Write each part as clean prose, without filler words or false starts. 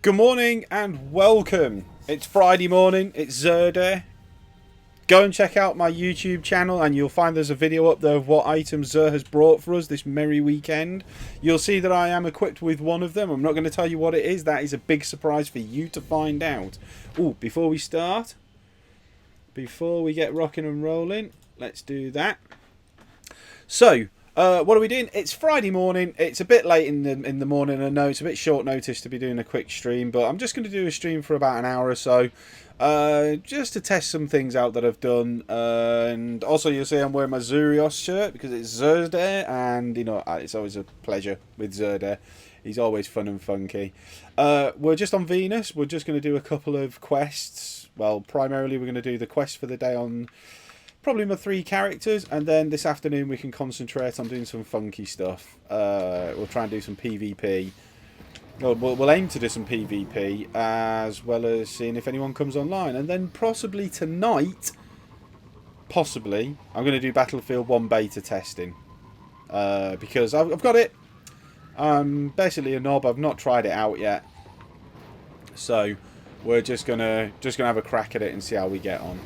Good morning and welcome. It's Friday morning, it's Xur. Go and check out my YouTube channel and you'll find there's a video up there of what items Xur has brought for us this merry weekend. You'll see that I am equipped with one of them. I'm not going to tell you what it is. That is a big surprise for you to find out. Oh, before we start, before we get rocking and rolling, let's do that. So, what are we doing? It's Friday morning. It's a bit late in the morning. I know it's a bit short notice to be doing a quick stream, but I'm just going to do a stream for about an hour or so, just to test some things out that I've done. And also, you'll see I'm wearing my Zurios shirt because it's Xur's Day, and you know it's always a pleasure with Xur Day. He's always fun and funky. We're just on Venus. We're just going to do a couple of quests. Well, primarily we're going to do the quest for the day on probably my 3 characters, and then this afternoon we can concentrate on doing some funky stuff. We'll try and do some PvP. We'll aim to do some PvP, as well as seeing if anyone comes online. And then possibly tonight, I'm going to do Battlefield 1 beta testing. Because I've got it. I'm basically a knob. I've not tried it out yet. So we're just gonna have a crack at it and see how we get on.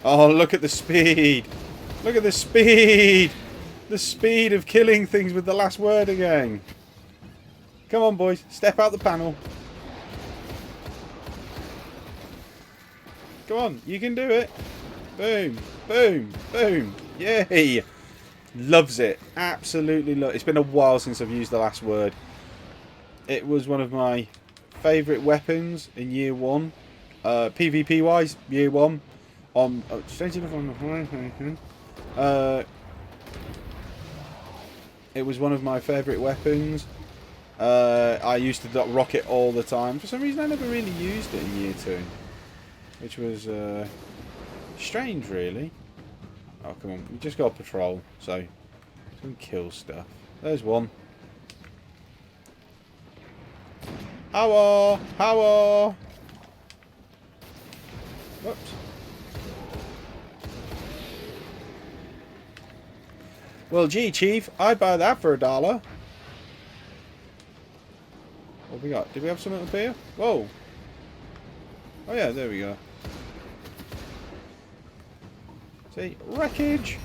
Oh, look at the speed. Look at the speed. The speed of killing things with the last word again. Come on, boys. Step out the panel. Come on. You can do it. Boom. Boom. Boom. Yay. Loves it. Absolutely love it. It's been a while since I've used the last word. It was one of my favourite weapons in year 1. PvP-wise, year 1. It was one of my favourite weapons. I used to rock it all the time. For some reason I never really used it in year 2, which was strange, really. Oh, come on, we just got patrol, so don't kill stuff. There's one. How? Whoops. Well, gee, Chief, I'd buy that for $1. What have we got? Did we have something up here? Whoa. Oh, yeah, there we go. See? Wreckage!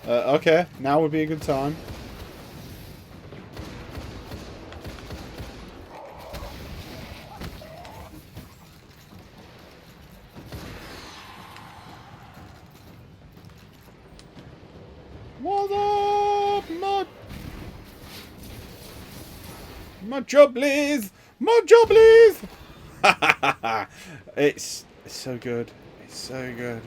Okay, now would be a good time. What up, my jobblies! My jobblies! It's so good. It's so good.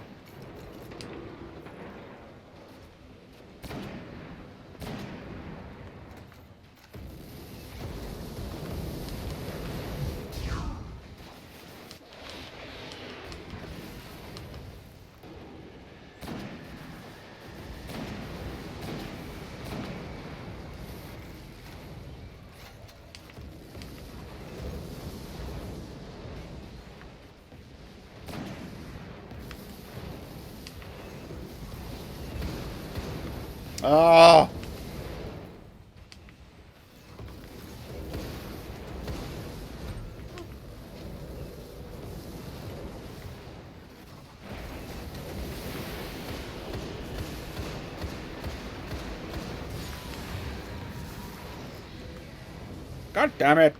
Ah! God damn it!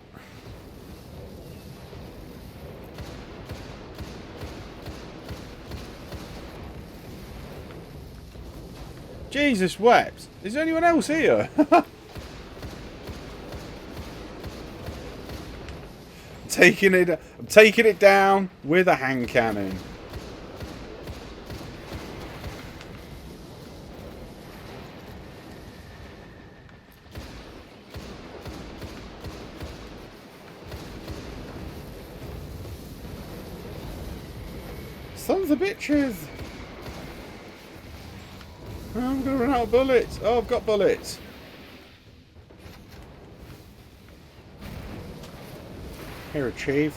Jesus wept. Is there anyone else here? I'm taking it down with a hand cannon. Sons of bitches. I'm going to run out of bullets. Oh, I've got bullets. Here, Chief.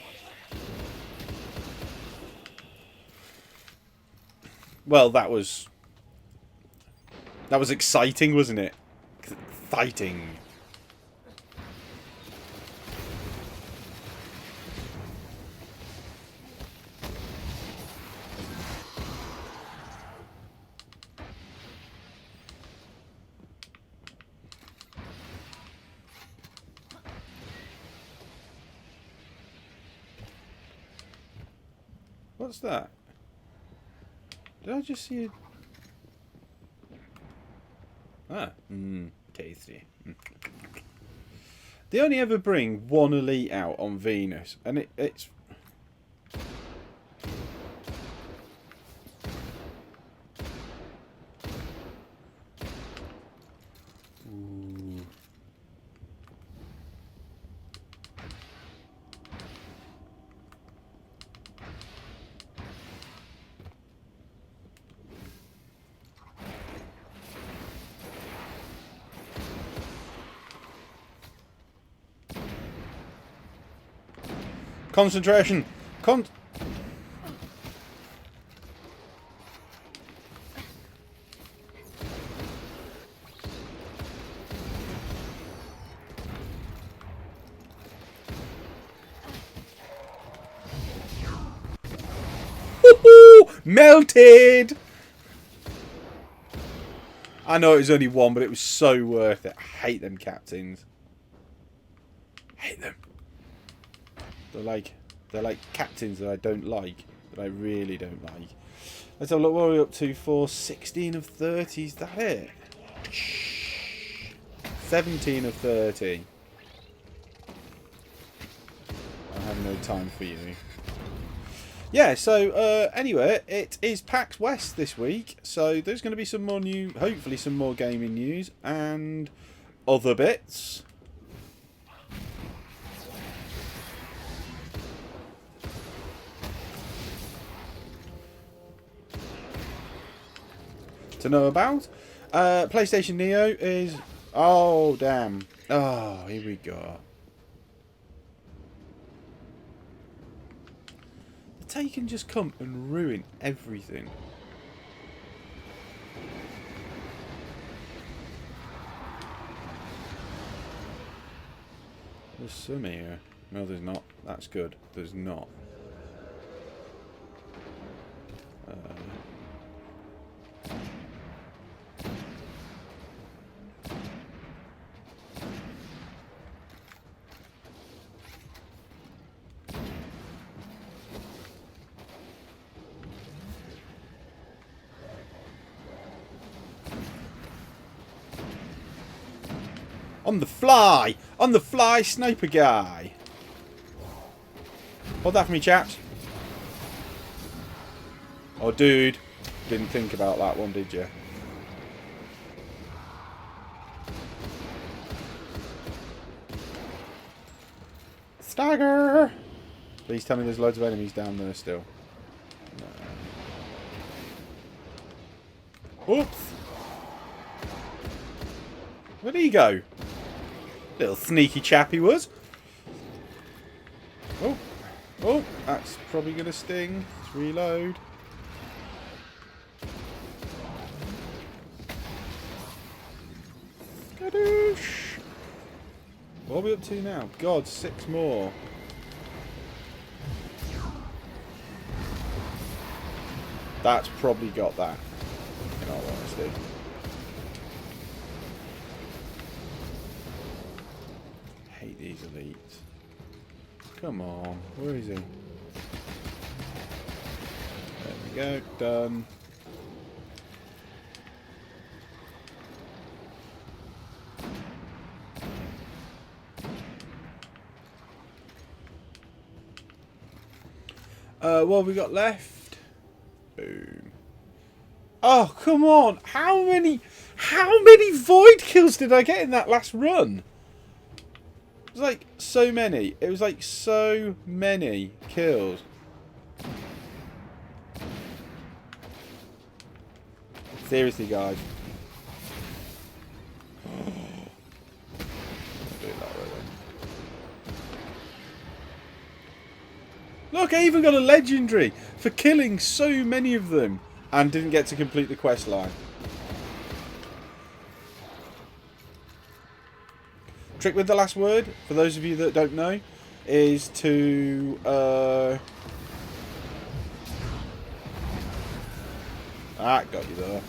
Well, that was exciting, wasn't it? Fighting. What's that? Did I just see it? Ah, tasty. They only ever bring one elite out on Venus, and it's... Ooh. Concentration! Melted! I know it was only one, but it was so worth it. I hate them captains. Hate them. They're like captains that I don't like. That I really don't like. Let's have a look. What are we up to for 16 of 30? Is that it? 17 of 30. I have no time for you. Yeah, so anyway, it is PAX West this week. So there's going to be some more hopefully some more gaming news and other bits. To know about. PlayStation Neo is... Oh, damn. Oh, here we go. The Taken just come and ruin everything. There's some here. No, there's not. That's good. There's not. On the fly! On the fly, sniper guy! Hold that for me, chaps. Oh, dude. Didn't think about that one, did you? Stagger! Please tell me there's loads of enemies down there still. No. Oops! Where'd he go? Little sneaky chap he was. Oh. Oh, that's probably going to sting. Let's reload. Skadoosh! What are we up to now? God, 6 more. That's probably got that, in all honesty. Hate these elites. Come on, where is he? There we go, done. What have we got left? Boom. Oh, come on! How many void kills did I get in that last run? It was like so many. It was like so many kills. Seriously, guys. Do it that way then. Look, I even got a legendary for killing so many of them and didn't get to complete the quest line. Trick with the last word, for those of you that don't know, is to got you there.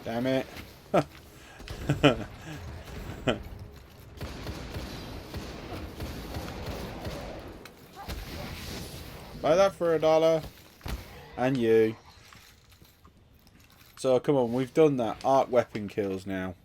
Damn it. Buy that for $1. And you. So come on, we've done that. Arc weapon kills now.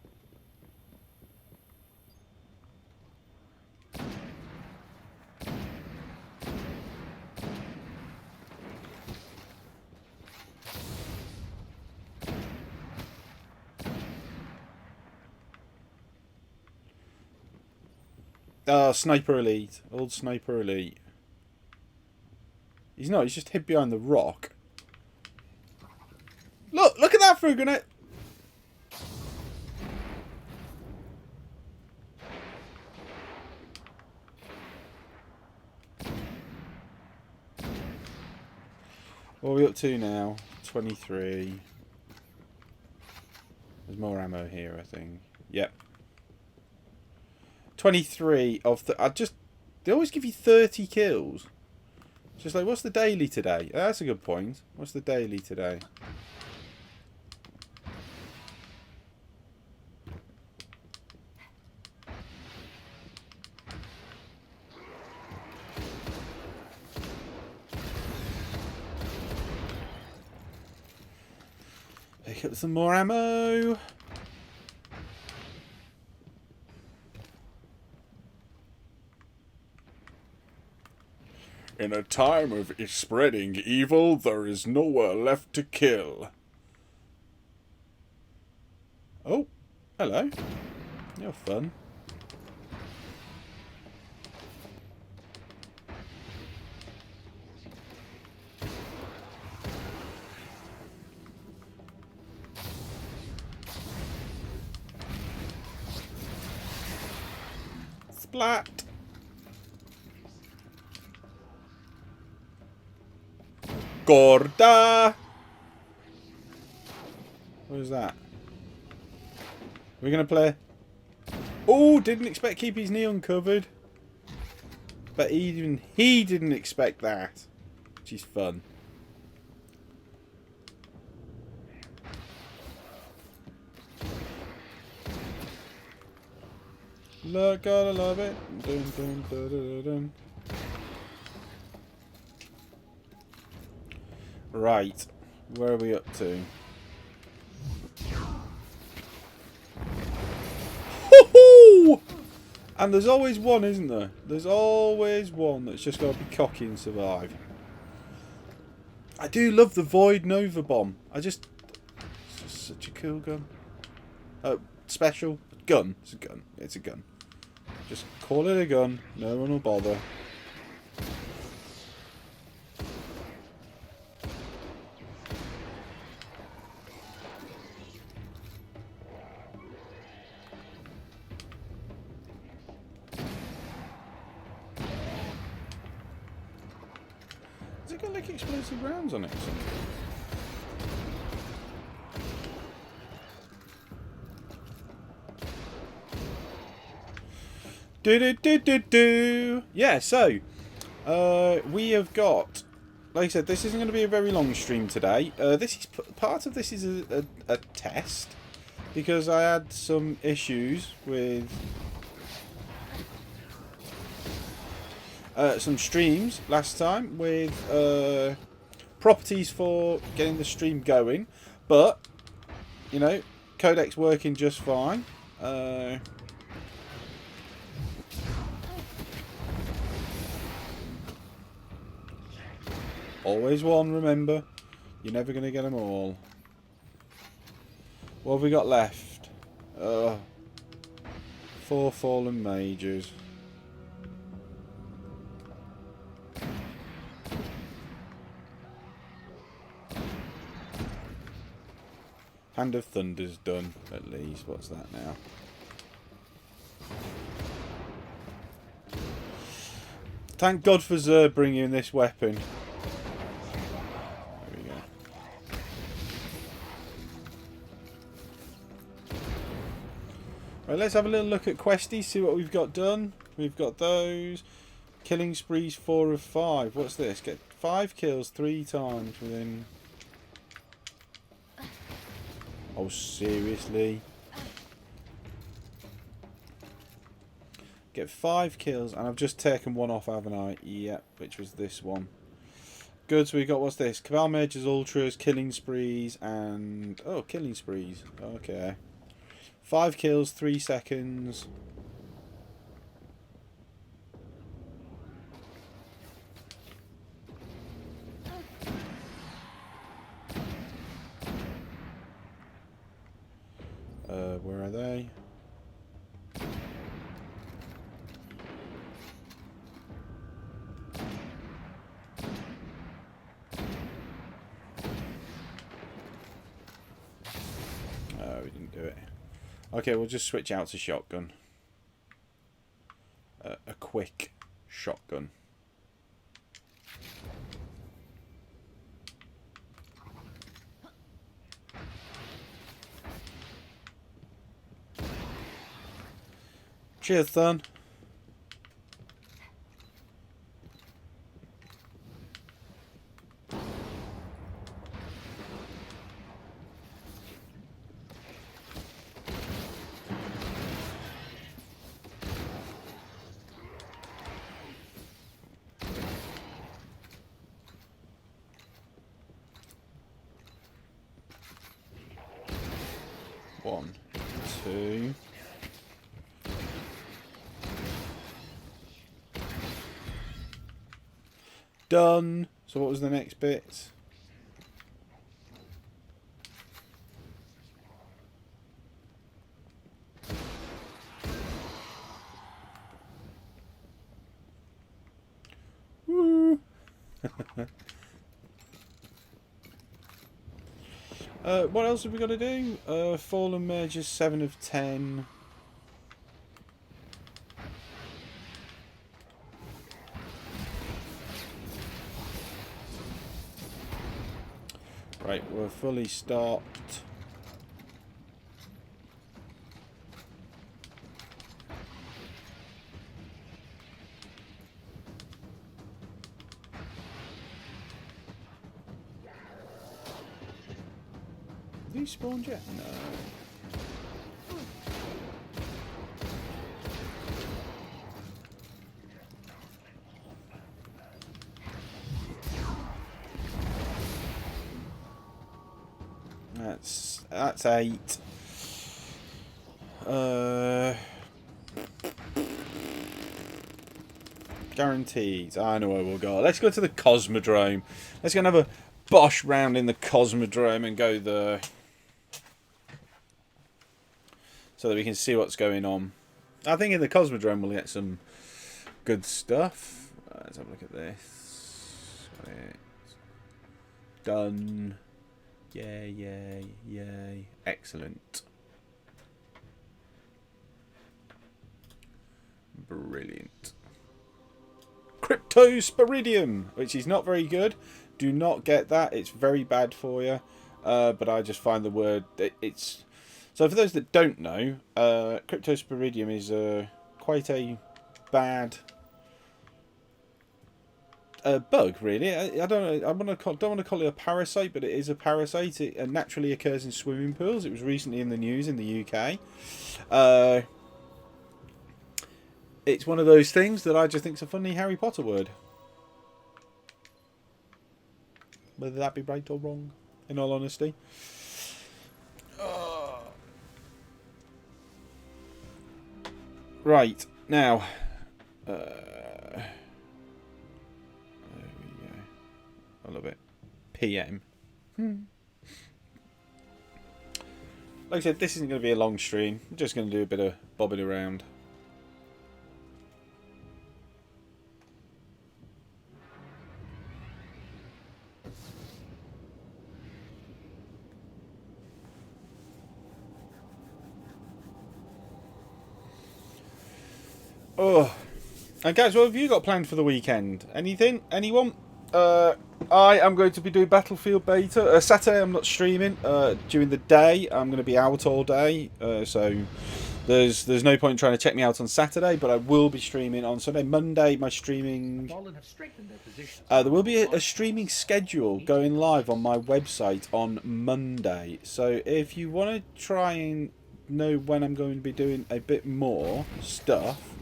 Sniper Elite. Old Sniper Elite. He's not, he's just hid behind the rock. Look at that for a grenade. What are we up to now? 23. There's more ammo here, I think. Yep. 23 of the... They always give you 30 kills. It's just like, what's the daily today? That's a good point. What's the daily today? Pick up some more ammo. In a time of spreading evil, there is nowhere left to kill. Oh, hello. You're fun. Splat. Gorda! What is that? We're going to play... Oh, didn't expect to keep his knee uncovered. But even he didn't expect that. Which is fun. Look, gotta love it. Dun, dun, dun, dun, dun. Right, where are we up to? Hoo-hoo! And there's always one, isn't there? There's always one that's just got to be cocky and survive. I do love the Void Nova Bomb. It's just such a cool gun. Special gun. It's a gun. It's a gun. Just call it a gun. No one will bother. Has it got like explosive rounds on it or something? Do. Yeah, so we have got, like I said, this isn't going to be a very long stream today. This is part of this is a test because I had some issues with some streams last time with properties for getting the stream going, but you know, codec's working just fine. Always one, remember. You're never going to get them all. What have we got left? 4 fallen mages. Hand of Thunder's done, at least. What's that now? Thank God for Zer bringing this weapon. There we go. Right, let's have a little look at Questies, see what we've got done. We've got those. Killing sprees 4 of 5. What's this? Get 5 kills 3 times within... Oh, seriously? Get 5 kills, and I've just taken one off, haven't I? Yep, which was this one. Good, so we got, what's this? Cabal Mages, Ultras, Killing Sprees, and... Oh, Killing Sprees. Okay. 5 kills, 3 seconds. Where are they? Oh, we didn't do it. Okay, we'll just switch out to shotgun. A quick shotgun. Cheers, son. One, two. Done. So what was the next bit? Woo. What else have we got to do? Fallen Mages 7 of 10. Right, we're fully stocked. Have these spawned yet? No. That's 8. Guaranteed. I know where we'll go. Let's go to the Cosmodrome. Let's go and have a bosh round in the Cosmodrome and go there, so that we can see what's going on. I think in the Cosmodrome we'll get some good stuff. Let's have a look at this. Got it. Done. Yay, yay, yay. Excellent. Brilliant. Cryptosporidium, which is not very good. Do not get that. It's very bad for you. But I just find the word... It's... So for those that don't know, Cryptosporidium is quite a bad... bug, really. I don't know. Don't want to call it a parasite, but it is a parasite. It naturally occurs in swimming pools. It was recently in the news in the UK. It's one of those things that I just think is a funny Harry Potter word. Whether that be right or wrong, in all honesty. Right now. I love it. PM. Like I said, this isn't going to be a long stream. I'm just going to do a bit of bobbing around. Oh. And guys, what have you got planned for the weekend? Anything? Anyone? I am going to be doing Battlefield Beta. Saturday I'm not streaming. During the day I'm going to be out all day. So there's no point in trying to check me out on Saturday, but I will be streaming on Sunday. Monday my streaming... there will be a streaming schedule going live on my website on Monday. So if you want to try and know when I'm going to be doing a bit more stuff,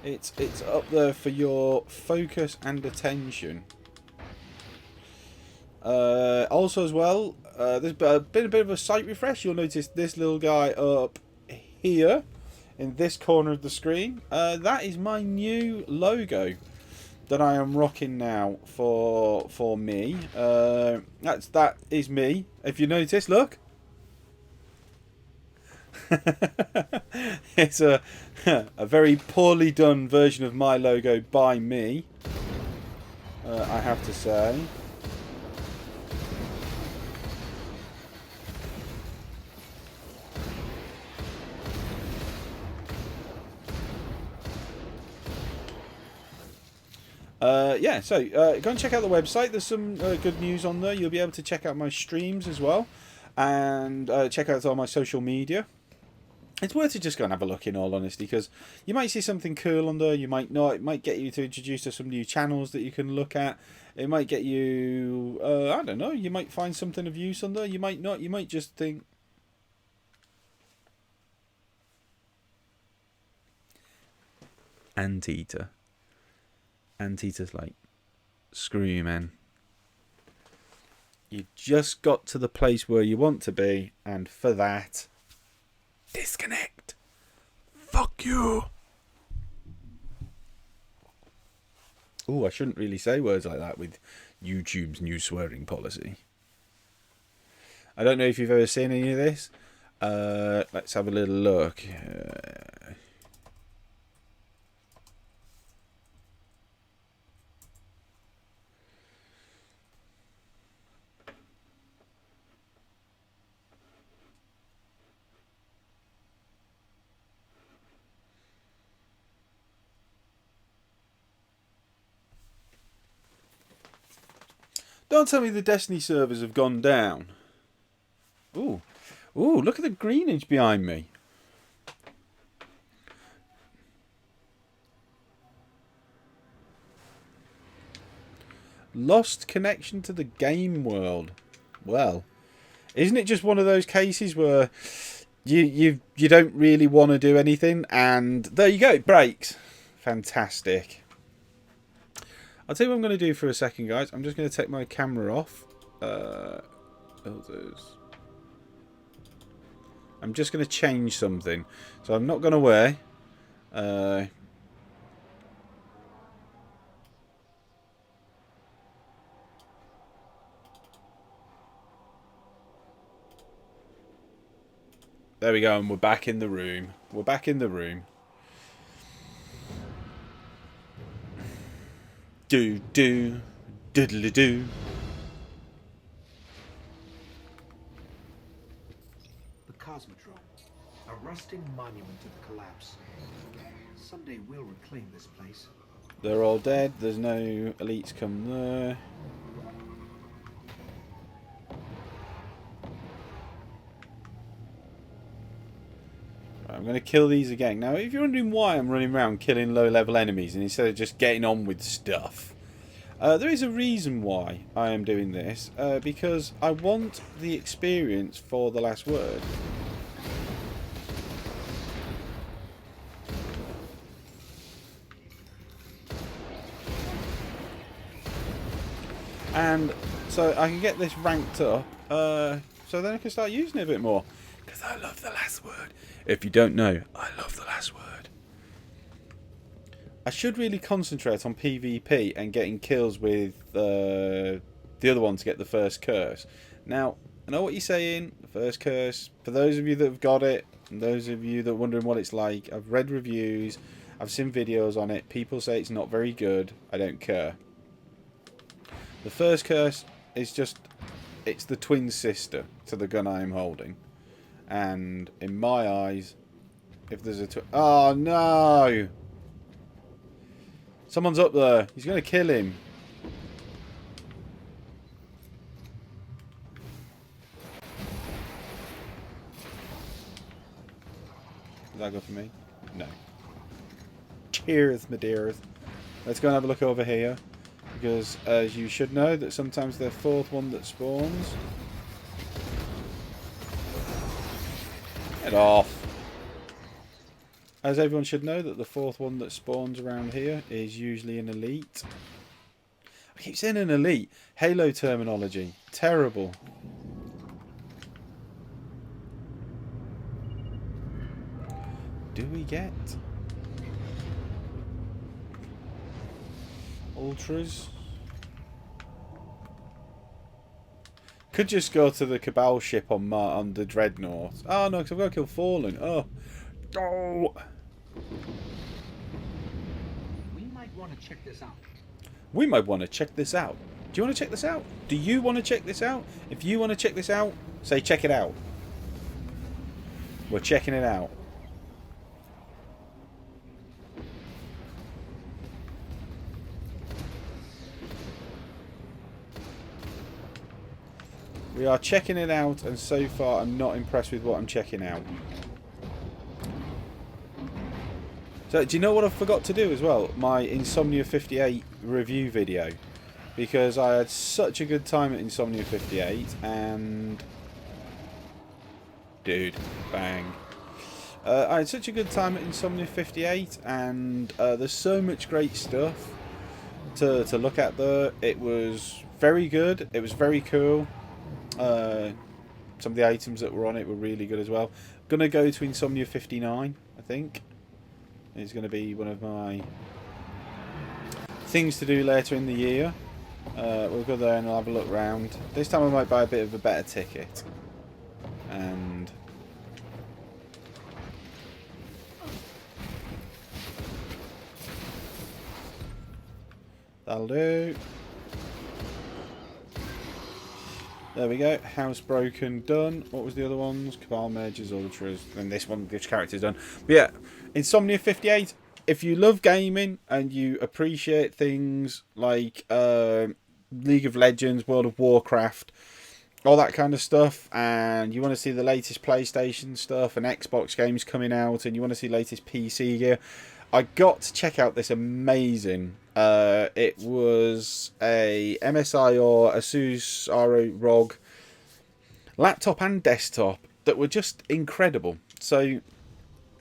it's up there for your focus and attention. Also as well, there's been a bit of a site refresh. You'll notice this little guy up here in this corner of the screen. That is my new logo that I am rocking now for me. That is me. If you notice, look. It's a very poorly done version of my logo by me, I have to say. Yeah, so go and check out the website. There's some good news on there. You'll be able to check out my streams as well, and check out all my social media. It's worth it just go and have a look, in all honesty, because you might see something cool on there, you might not. It might get you to introduce to some new channels that you can look at. It might get you, I don't know, you might find something of use on there, you might not. You might just think... Anteater. Anteater's like, screw you, man. You just got to the place where you want to be, and for that... disconnect. Fuck you. Oh, I shouldn't really say words like that with YouTube's new swearing policy. I don't know if you've ever seen any of this. Let's have a little look. Don't tell me the Destiny servers have gone down. Ooh. Ooh, look at the greenage behind me. Lost connection to the game world. Well, isn't it just one of those cases where you don't really want to do anything, and there you go, it breaks. Fantastic. I'll tell you what I'm going to do for a second, guys. I'm just going to take my camera off. I'm just going to change something. So I'm not going away. There we go, and we're back in the room. We're back in the room. Do diddly do. The Cosmodrome, a rusting monument to the collapse. Someday we'll reclaim this place. They're all dead. There's no elites come there. Right, I'm going to kill these again. Now, if you're wondering why I'm running around killing low-level enemies and instead of just getting on with stuff, there is a reason why I am doing this. Because I want the experience for The Last Word. And so I can get this ranked up, so then I can start using it a bit more. Because I love The Last Word. If you don't know, I love The Last Word. I should really concentrate on PvP and getting kills with the other one to get the first curse. Now, I know what you're saying, the first curse. For those of you that have got it, and those of you that are wondering what it's like, I've read reviews, I've seen videos on it. People say it's not very good. I don't care. The first curse is just, it's the twin sister to the gun I am holding. And in my eyes, If there's a... Oh, no! Someone's up there. He's going to kill him. Is that good for me? No. Cheers, my dears. Let's go and have a look over here. Because, as you should know, that sometimes the fourth one that spawns... Get off! As everyone should know, that the fourth one that spawns around here is usually an elite. I keep saying an elite. Halo terminology. Terrible. Do we get ultras? Could just go to the Cabal ship on the Dreadnought. Oh no, because I've got to kill Fallen. Oh. Oh. We might want to check this out. We might want to check this out. Do you want to check this out? Do you want to check this out? If you want to check this out, say check it out. We're checking it out. We are checking it out, and so far I'm not impressed with what I'm checking out. So, do you know what I forgot to do as well? My Insomnia 58 review video. Because I had such a good time at Insomnia 58, and... Dude, bang. I had such a good time at Insomnia 58, and there's so much great stuff to look at there. It was very good, it was very cool. Some of the items that were on it were really good as well. Gonna go to Insomnia 59, I think. It's going to be one of my things to do later in the year. We'll go there and I'll have a look round. This time I might buy a bit of a better ticket. And... that'll do. There we go. Housebroken done. What was the other ones? Cabal Mages, Ultras. And this one, this character's done. But yeah, Insomnia 58. If you love gaming and you appreciate things like League of Legends, World of Warcraft, all that kind of stuff, and you want to see the latest PlayStation stuff and Xbox games coming out, and you want to see latest PC gear, I got to check out this amazing... it was a MSI or Asus ROG laptop and desktop that were just incredible. So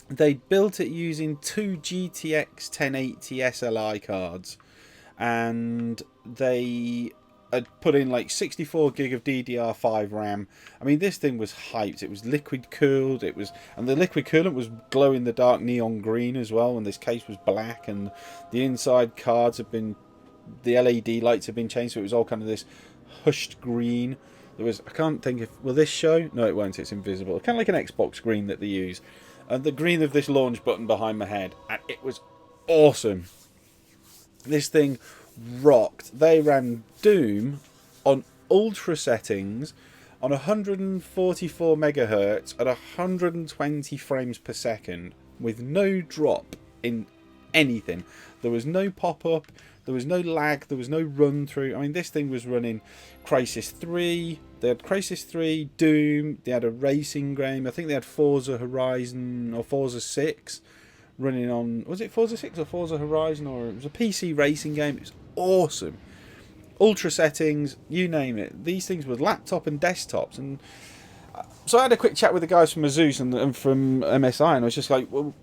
they built it using two GTX 1080 SLI cards, and they had put in like 64 gig of DDR5 RAM. I mean, this thing was hyped. It was liquid cooled. It was, and the liquid coolant was glow in the dark neon green as well. And this case was black, and the inside cards have been, the LED lights have been changed, so it was all kind of this hushed green. There was, I can't think if, will this show? No, it won't. It's invisible. Kind of like an Xbox green that they use, and the green of this launch button behind my head, and it was awesome. This thing rocked. They ran Doom on ultra settings on 144 megahertz at 120 frames per second with no drop in anything. There was no pop-up, there was no lag, there was no run-through. I mean, this thing was running Crysis 3, they had Crysis 3, Doom, they had a racing game, I think they had Forza Horizon or Forza 6 running on, was it Forza 6 or Forza Horizon, or it was a PC racing game. It was awesome. Ultra settings, you name it. These things were laptop and desktops. And so I had a quick chat with the guys from Asus and from MSI, and I was just like, well,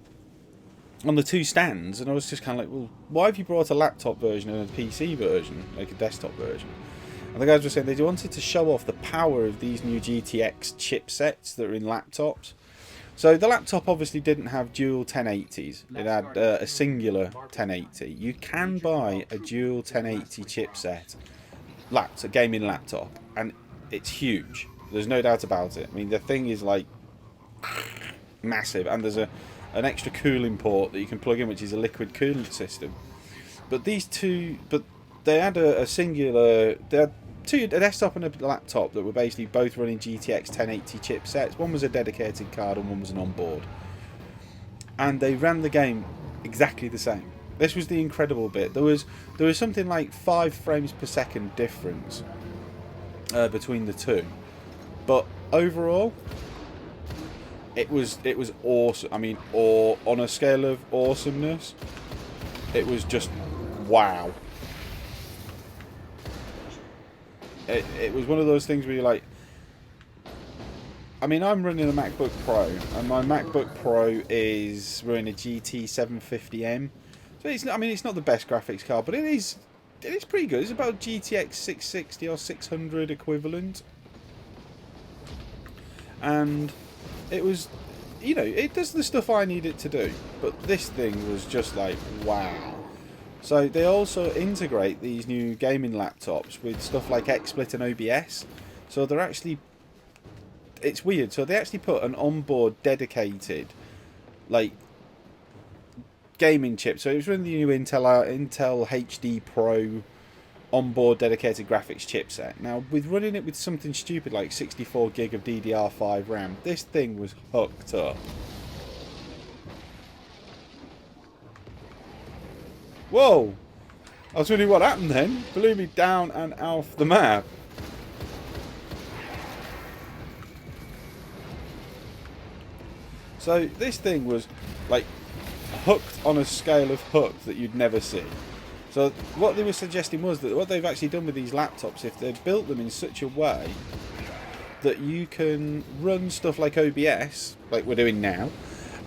on the two stands, and I was just kind of like, well, why have you brought a laptop version and a PC version, like a desktop version? And the guys were saying they wanted to show off the power of these new GTX chipsets that are in laptops. So the laptop obviously didn't have dual 1080s. It had a singular 1080. You can buy a dual 1080 chipset gaming laptop, and it's huge. There's no doubt about it. I mean, the thing is like massive, and there's an extra cooling port that you can plug in, which is a liquid coolant system. But these two, they had a singular. They had a desktop and a laptop that were basically both running GTX 1080 chipsets. One was a dedicated card and one was an onboard. and they ran the game exactly the same. This was the incredible bit. There was something like 5 frames per second difference between the two, but overall, it was awesome. I mean, on a scale of awesomeness, it was just wow. It was one of those things where you're like, I mean, I'm running a MacBook Pro, and my MacBook Pro is running a GT 750M. So it's not, I mean, it's not the best graphics card, but it is pretty good. It's about GTX 660 or 600 equivalent. And it was, you know, it does the stuff I need it to do. But this thing was just like, wow. So they also integrate these new gaming laptops with stuff like XSplit and OBS. So they're actually, it's weird. So they actually put an onboard dedicated, like, gaming chip. So it was running the new Intel HD Pro onboard dedicated graphics chipset. Now, with running it with something stupid like 64 gig of DDR5 RAM, this thing was hooked up. Whoa! I was wondering what happened then. Blew me down and off the map. So this thing was like hooked on a scale of hooked that you'd never see. So what they were suggesting was that what they've actually done with these laptops, if they've built them in such a way that you can run stuff like OBS, like we're doing now,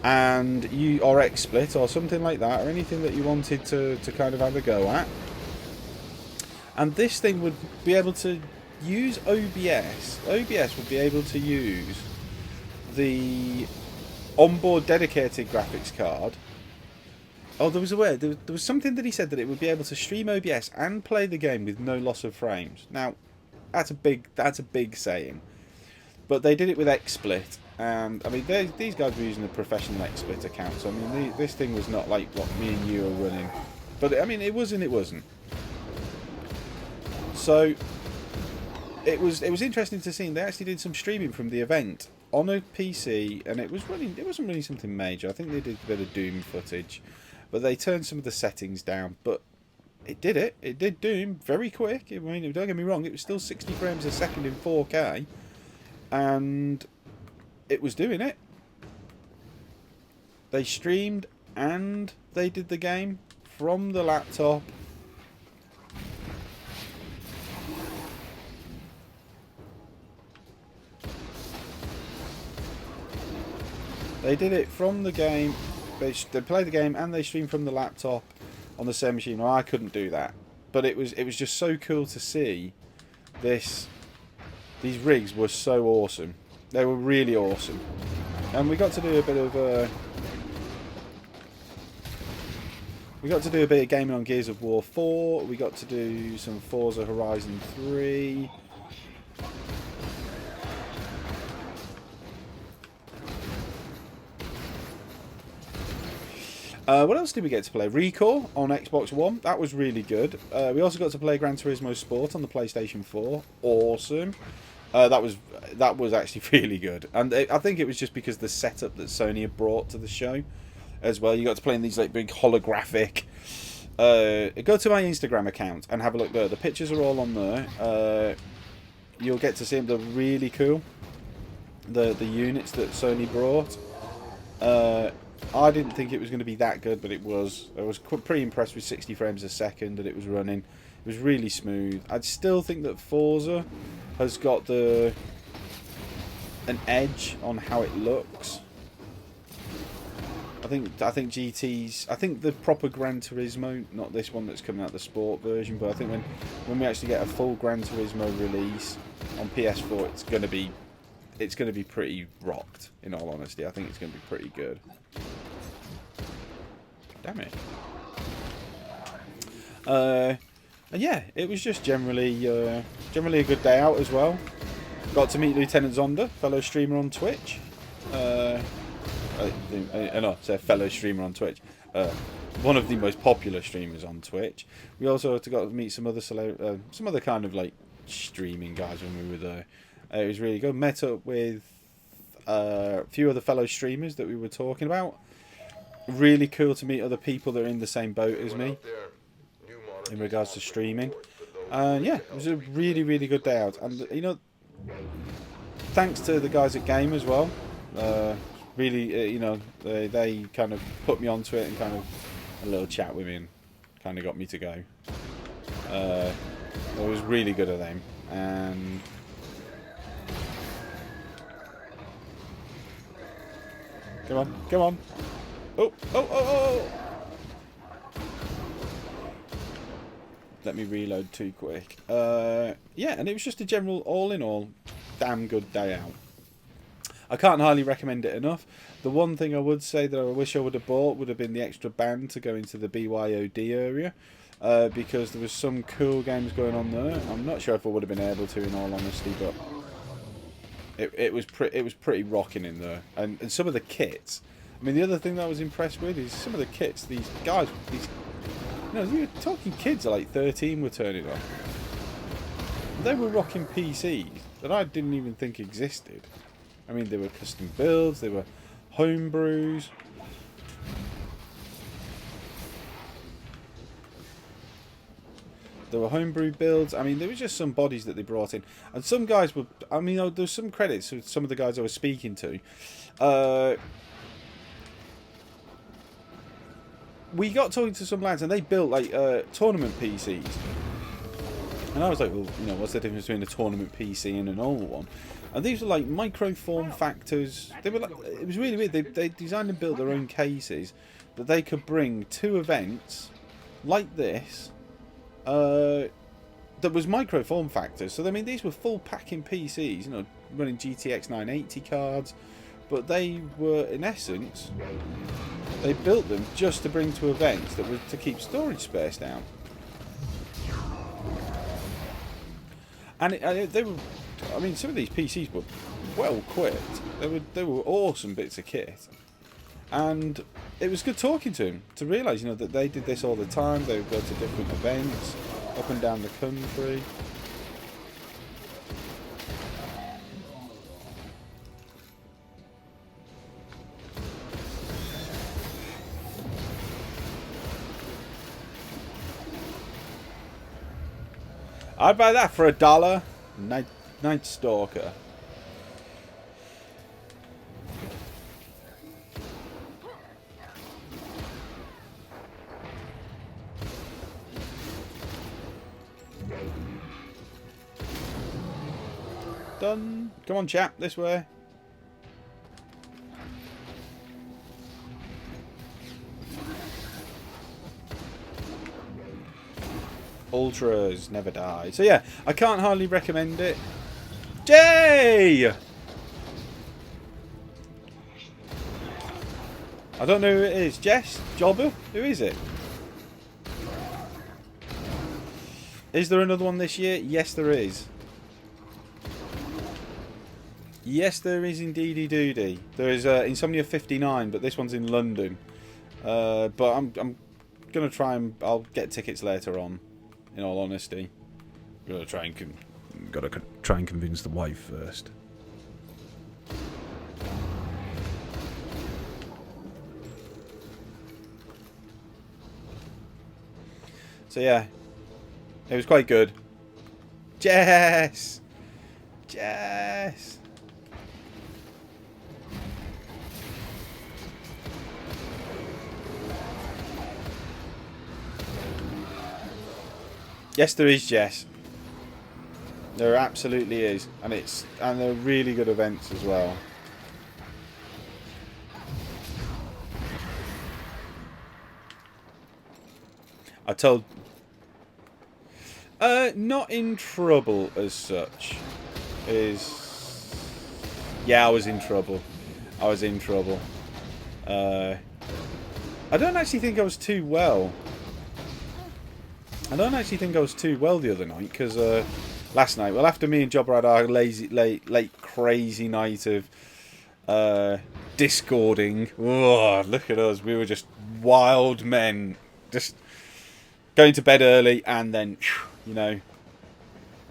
and or XSplit or something like that, or anything that you wanted to kind of have a go at, and this thing would be able to use OBS. OBS would be able to use the onboard dedicated graphics card. Oh, there was something that he said that it would be able to stream OBS and play the game with no loss of frames. Now, that's a big saying, but they did it with XSplit, and I mean these guys were using a professional XSplit account. So I mean this thing was not like what me and you are running, but I mean it was and it wasn't. So it was interesting to see. They actually did some streaming from the event on a PC, and it wasn't really something major. I think they did a bit of Doom footage, but they turned some of the settings down. But it did Doom very quick. I mean, don't get me wrong, it was still 60 frames a second in 4K, and it was doing it. They streamed and they did the game from the laptop. They did it from the game. They played the game and they streamed from the laptop on the same machine. Well, I couldn't do that, but it was just so cool to see this. These rigs were so awesome. They were really awesome, and we got to do a bit of gaming on Gears of War 4. We got to do some Forza Horizon 3. What else did we get to play? Recall on Xbox One. That was really good. We also got to play Gran Turismo Sport on the PlayStation 4. Awesome. That was actually really good. And I think it was just because the setup that Sony had brought to the show as well. You got to play in these like big holographic. Go to my Instagram account and have a look there. The pictures are all on there. You'll get to see them. They're really cool. The units that Sony brought. I didn't think it was going to be that good, but it was. I was pretty impressed with 60 frames a second that it was running. It was really smooth. I'd still think that Forza has got an edge on how it looks. I think GT's. I think the proper Gran Turismo, not this one that's coming out the sport version, but I think when we actually get a full Gran Turismo release on PS4, it's going to be pretty rocked. In all honesty, I think it's going to be pretty good. Damn it. And yeah, it was just generally a good day out as well. Got to meet Lieutenant Zonda, fellow streamer on Twitch. No, say fellow streamer on Twitch. One of the most popular streamers on Twitch. We also got to meet some other kind of like streaming guys when we were there. It was really good. Met up with a few other fellow streamers that we were talking about. really cool to meet other people that are in the same boat as me in regards to streaming. And yeah, it was a really, really good day out. And you know, thanks to the guys at Game as well. Really, you know, they kind of put me onto it and kind of a little chat with me and kind of got me to go. It was really good of them. And come on, come on. Oh, oh, oh, oh. Let me reload too quick. Yeah, and it was just a general, all in all, damn good day out. I can't highly recommend it enough. The one thing I would say that I wish I would have bought would have been the extra band to go into the BYOD area. Because there was some cool games going on there. I'm not sure if I would have been able to, in all honesty, but it was pretty rocking in there. And some of the kits. I mean, the other thing that I was impressed with is some of the kits. These guys, you know, you're talking kids at like 13 were turning on. They were rocking PCs that I didn't even think existed. I mean, they were custom builds, they were homebrews. There were homebrew builds. I mean, there was just some bodies that they brought in. And some guys were... I mean, there's some credits to some of the guys I was speaking to. We got talking to some lads and they built, like, tournament PCs. And I was like, well, you know, what's the difference between a tournament PC and a normal one? And these were, like, micro form factors. They were like... It was really weird. They designed and built their own cases that they could bring to events like this... that was micro form factors. So I mean, these were full packing PCs, you know, running GTX 980 cards, but they were, in essence, they built them just to bring to events that were to keep storage space down. And they were, I mean, some of these PCs were well equipped. They were awesome bits of kit, and it was good talking to them to realise, you know, that they did this all the time. They would go to different events up and down the country. I'd buy that for $1. Night Stalker. Done. Come on, chap, this way. Ultras never die. So yeah, I can't hardly recommend it. Jay! I don't know who it is. Jess? Jobber? Who is it? Is there another one this year? Yes, there is. Yes, there is indeedy doody. There is Insomnia 59, but this one's in London. But I'm gonna try and I'll get tickets later on. In all honesty, gotta try and convince the wife first. So yeah, it was quite good. Jess, Jess. Yes, there is, Jess. There absolutely is, and they're really good events as well. I told. Not in trouble as such. Yeah, I was in trouble. I was in trouble. I don't actually think I was too well. I don't actually think I was too well the other night, because last night, well, after me and Jobber had our late crazy night of discording. Oh, look at us. We were just wild men. Just going to bed early and then, you know,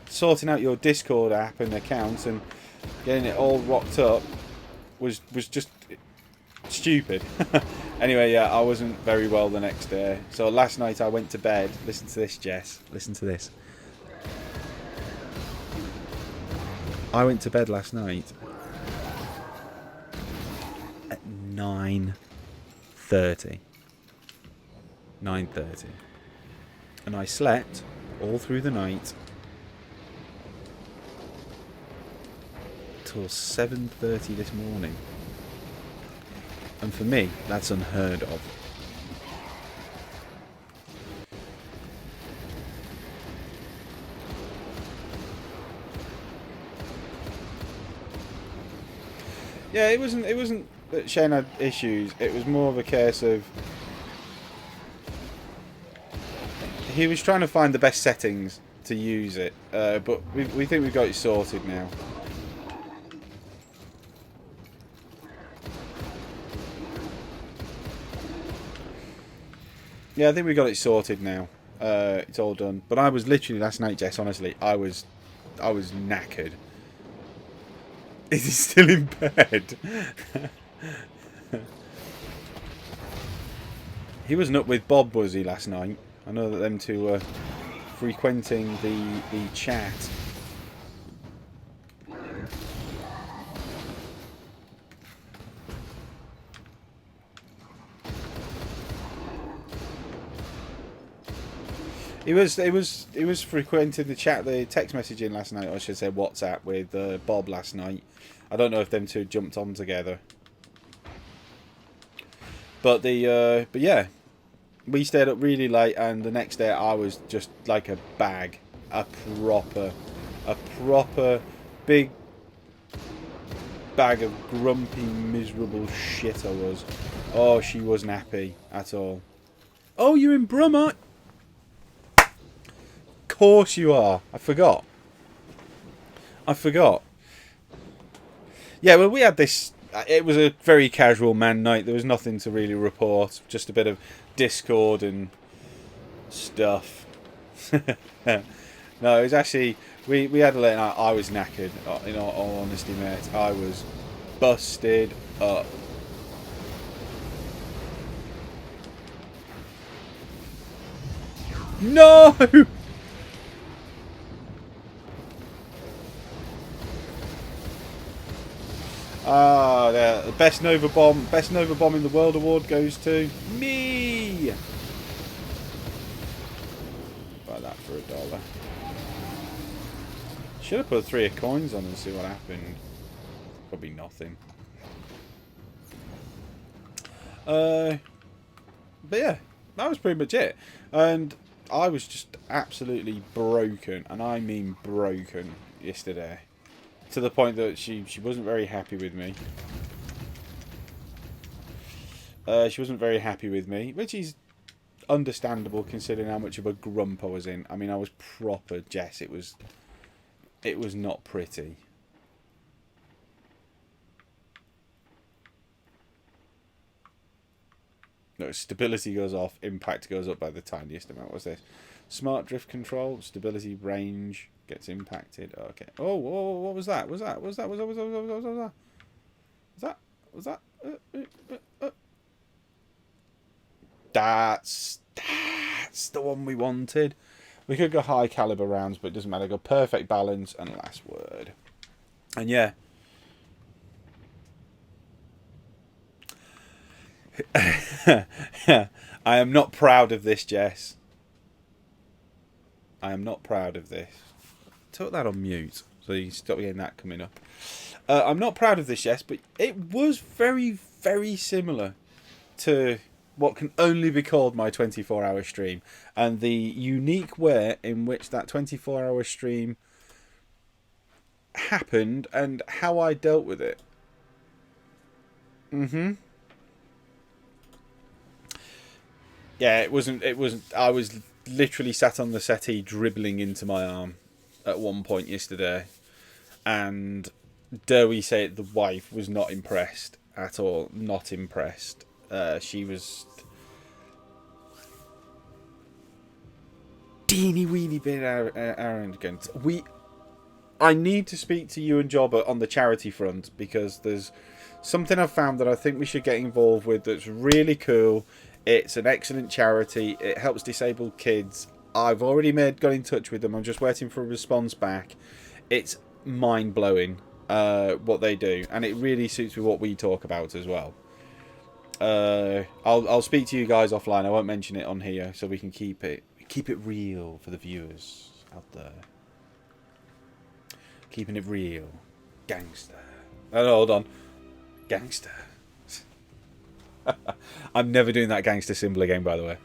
sorting out your Discord app and account and getting it all rocked up was just stupid. Anyway, yeah, I wasn't very well the next day. So last night I went to bed. Listen to this, Jess. Listen to this. I went to bed last night at 9:30. 9:30. And I slept all through the night till 7:30 this morning. And for me, that's unheard of. Yeah, it wasn't that Shane had issues. It was more of a case of he was trying to find the best settings to use it, but we think we've got it sorted now. Yeah, I think we got it sorted now. It's all done. But I was literally last night, Jess. Honestly, I was knackered. Is he still in bed? He wasn't up with Bob, was he, last night? I know that them two were frequenting the chat. He was frequenting the chat, the text messaging last night, or I should say WhatsApp, with Bob last night. I don't know if them two jumped on together. But yeah, we stayed up really late, and the next day I was just like a bag, a proper big bag of grumpy, miserable shit. I was. Oh, she wasn't happy at all. Oh, you're in Brum, aren't you? Of course you are. I forgot. Yeah, well, we had this. It was a very casual man night. There was nothing to really report. Just a bit of Discord and stuff. No, it was actually we had a late night. I was knackered. In all honesty, mate, I was busted up. No. Ah, the best Nova bomb in the world award goes to me. Buy that for $1. Should have put 3 of coins on and see what happened. Probably nothing. But yeah, that was pretty much it. And I was just absolutely broken, and I mean broken, yesterday. To the point that she wasn't very happy with me. She wasn't very happy with me, which is understandable considering how much of a grump I was in. I mean, I was proper, Jess. It was not pretty. No, stability goes off, impact goes up by the tiniest amount. What's this? Smart drift control, stability range gets impacted. Okay. Oh, what was that? Was that? That's the one we wanted. We could go high caliber rounds, but it doesn't matter. Go perfect balance and last word. And yeah. I am not proud of this, Jess. I am not proud of this. Put that on mute so you stop getting that coming up. I'm not proud of this, Jess, but it was very, very similar to what can only be called my 24-hour stream, and the unique way in which that 24-hour stream happened and how I dealt with it. Yeah, it wasn't. I was literally sat on the settee dribbling into my arm at one point yesterday, and dare we say it, the wife was not impressed at all. Not impressed. She was teeny weeny bit arrogant. I need to speak to you and Jobber on the charity front, because there's something I've found that I think we should get involved with that's really cool. It's an excellent charity. It helps disabled kids. I've already got in touch with them. I'm just waiting for a response back. It's mind-blowing what they do, and it really suits with what we talk about as well. I'll speak to you guys offline. I won't mention it on here, so we can keep it real for the viewers out there. Keeping it real. Gangster. Oh, hold on. Gangster. I'm never doing that gangster symbol again, by the way.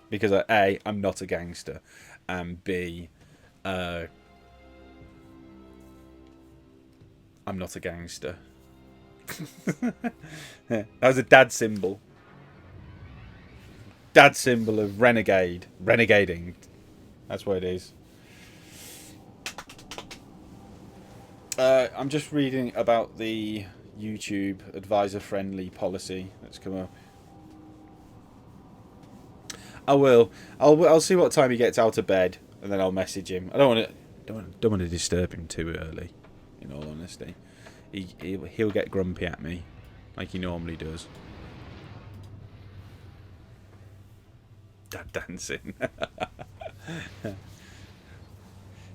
Because A, I'm not a gangster. And B, I'm not a gangster. That was a dad symbol. Dad symbol of renegade. Renegading. That's what it is. I'm just reading about the YouTube advisor-friendly policy that's come up. I will. I'll see what time he gets out of bed, and then I'll message him. I don't want to disturb him too early. In all honesty, he'll get grumpy at me, like he normally does. Dad dancing.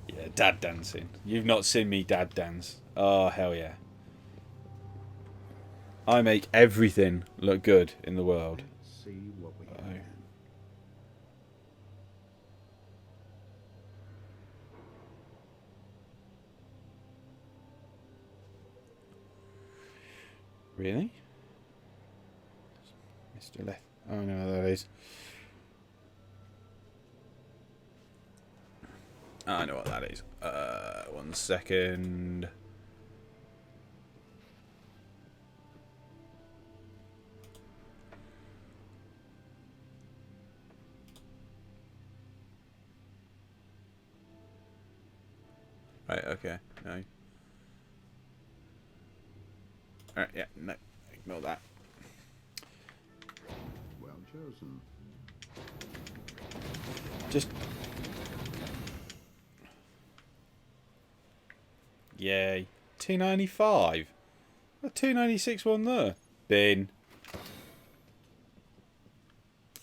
Yeah, dad dancing. You've not seen me dad dance. Oh, hell yeah. I make everything look good in the world. Let's see what we can. Really? Mr. Leth. Oh, no, that is. I know what that is. 1 second. Right, okay. No. Alright, yeah, no. Ignore that. Well chosen. Just... Yay. 295. A 296 one there. Bin.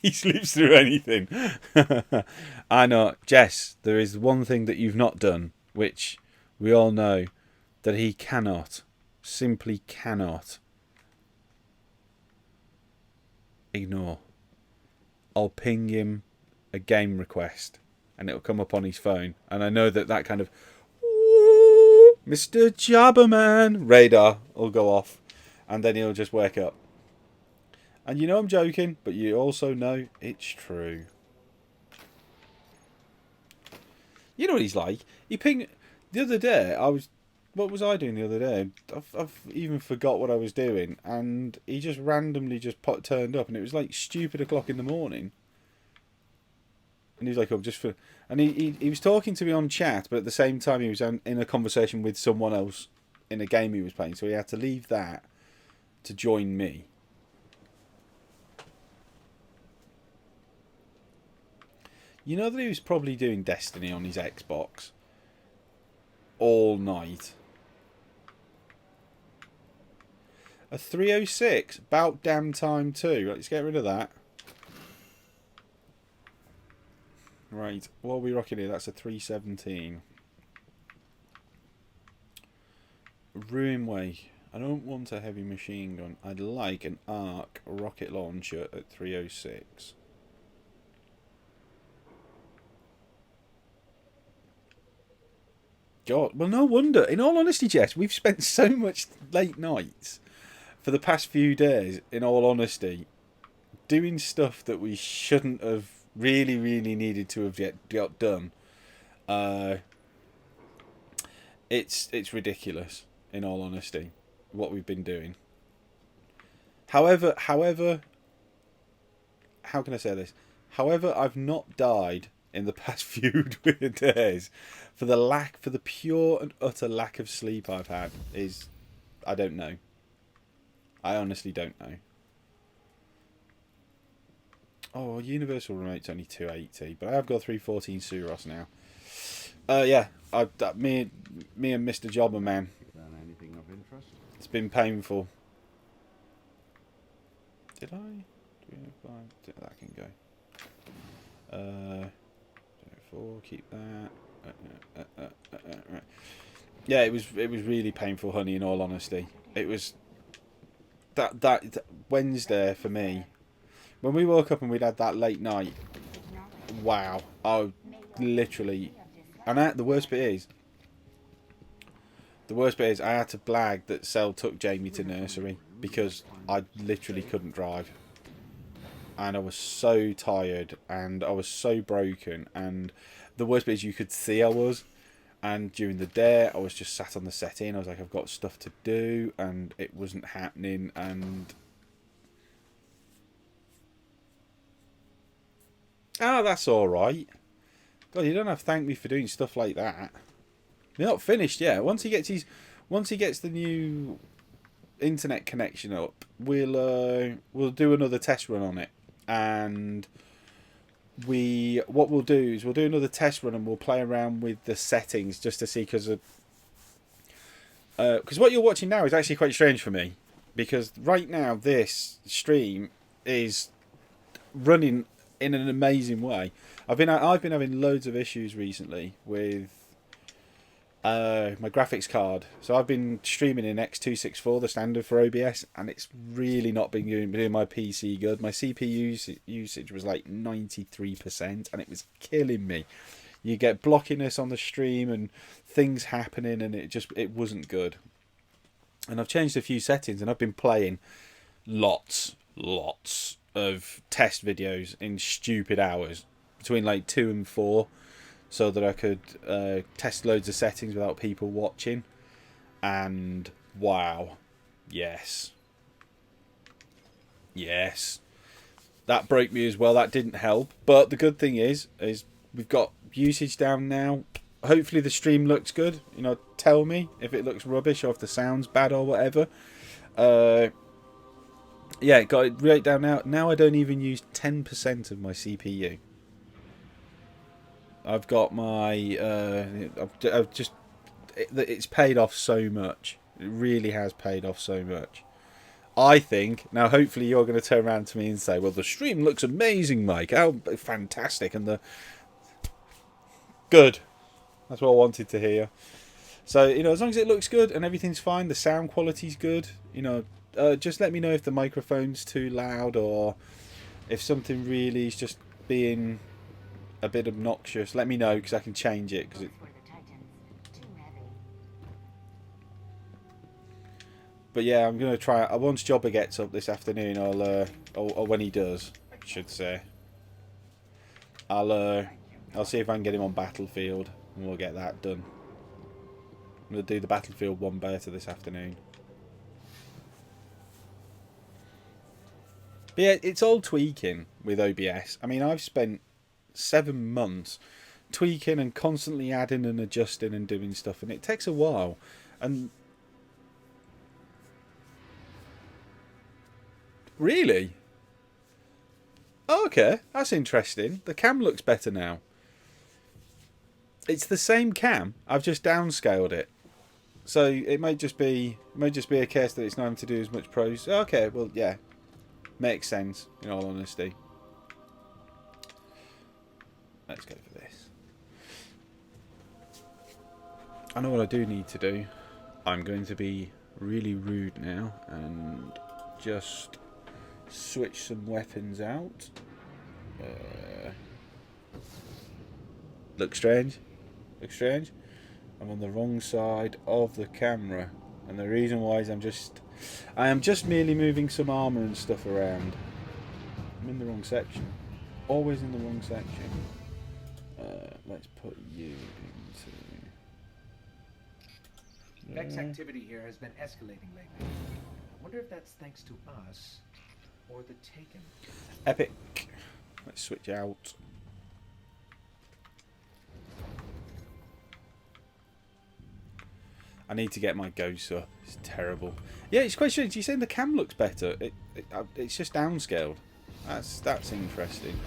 He sleeps through anything. I know. Jess, there is one thing that you've not done, which we all know that he cannot, simply cannot ignore. I'll ping him a game request and it'll come up on his phone. And I know that kind of Mr. Jabberman radar will go off, and then he'll just wake up. And you know I'm joking, but you also know it's true. You know what he's like. He pinged the other day. What was I doing the other day? I've even forgot what I was doing, and he just randomly turned up, and it was like stupid o'clock in the morning. And he was like, "Oh, just for," and he was talking to me on chat, but at the same time he was in a conversation with someone else in a game he was playing, so he had to leave that to join me. You know that he was probably doing Destiny on his Xbox all night. A 306, about damn time too. Let's get rid of that. Right, what are we rocking here? That's a 317. Ruinway. I don't want a heavy machine gun. I'd like an ARC rocket launcher at 306. God, well, no wonder. In all honesty, Jess, we've spent so much late nights for the past few days, in all honesty, doing stuff that we shouldn't have really needed to have got done. It's ridiculous, in all honesty, what we've been doing. However, how can I say this? However, I've not died in the past few days for the pure and utter lack of sleep I've had. I don't know. I honestly don't know. Oh, Universal Remote's only 280, but I have got 314 Suros now. Yeah. Me and Mr. Jobber Man. Done anything of interest? It's been painful. Did I? That can go. 4. Keep that. Right. Yeah, it was really painful, honey. In all honesty, it was that Wednesday for me. When we woke up and we'd had that late night. Wow, I literally, and the worst bit is I had to blag that Sel took Jamie to nursery because I literally couldn't drive. And I was so tired and I was so broken. And the worst bit is you could see I was. And during the day, I was just sat on the setting. I was like, I've got stuff to do. And it wasn't happening. And... oh, that's alright. God, you don't have to thank me for doing stuff like that. You're not finished yet. Once he gets the new internet connection up, we'll do another test run on it. And what we'll do is we'll do another test run and we'll play around with the settings just to see, because what you're watching now is actually quite strange for me, because right now this stream is running in an amazing way. I've been having loads of issues recently with my graphics card. So I've been streaming in X264, the standard for OBS, and it's really not been doing my PC good. My CPU usage was like 93%, and it was killing me. You get blockiness on the stream and things happening, and it wasn't good. And I've changed a few settings, and I've been playing lots of test videos in stupid hours, between like 2 and 4. So that I could test loads of settings without people watching. And wow. Yes. That broke me as well. That didn't help. But the good thing is we've got usage down now. Hopefully the stream looks good. You know, tell me if it looks rubbish or if the sound's bad or whatever. Yeah, got it right down now. Now I don't even use 10% of my CPU. I've got my... it's paid off so much. It really has paid off so much. I think... now, hopefully you're going to turn around to me and say, well, the stream looks amazing, Mike. How fantastic. And the... good. That's what I wanted to hear. So, you know, as long as it looks good and everything's fine, the sound quality's good, you know, just let me know if the microphone's too loud or if something really is just being... a bit obnoxious. Let me know, because I can change it. But yeah, I'm gonna try. Once Jobber gets up this afternoon, or when he does, I should say, I'll see if I can get him on Battlefield, and we'll get that done. I'm gonna do the Battlefield 1 beta this afternoon. But yeah, it's all tweaking with OBS. I mean, I've spent 7 months tweaking and constantly adding and adjusting and doing stuff, and it takes a while. And really, okay, that's interesting. The cam looks better now. It's the same cam, I've just downscaled it, so it might just be a case that it's not having to do as much pros. Okay, well, yeah, makes sense in all honesty. Let's go for this. I know what I do need to do. I'm going to be really rude now and just switch some weapons out. Looks strange? Looks strange? I'm on the wrong side of the camera. And the reason why is I am just merely moving some armour and stuff around. I'm in the wrong section. Always in the wrong section. Let's put you into... Vex activity here has been escalating lately. I wonder if that's thanks to us or the Taken. Epic. Let's switch out. I need to get my ghosts up. It's terrible. Yeah, it's quite strange. You're saying the cam looks better. It's just downscaled. That's interesting.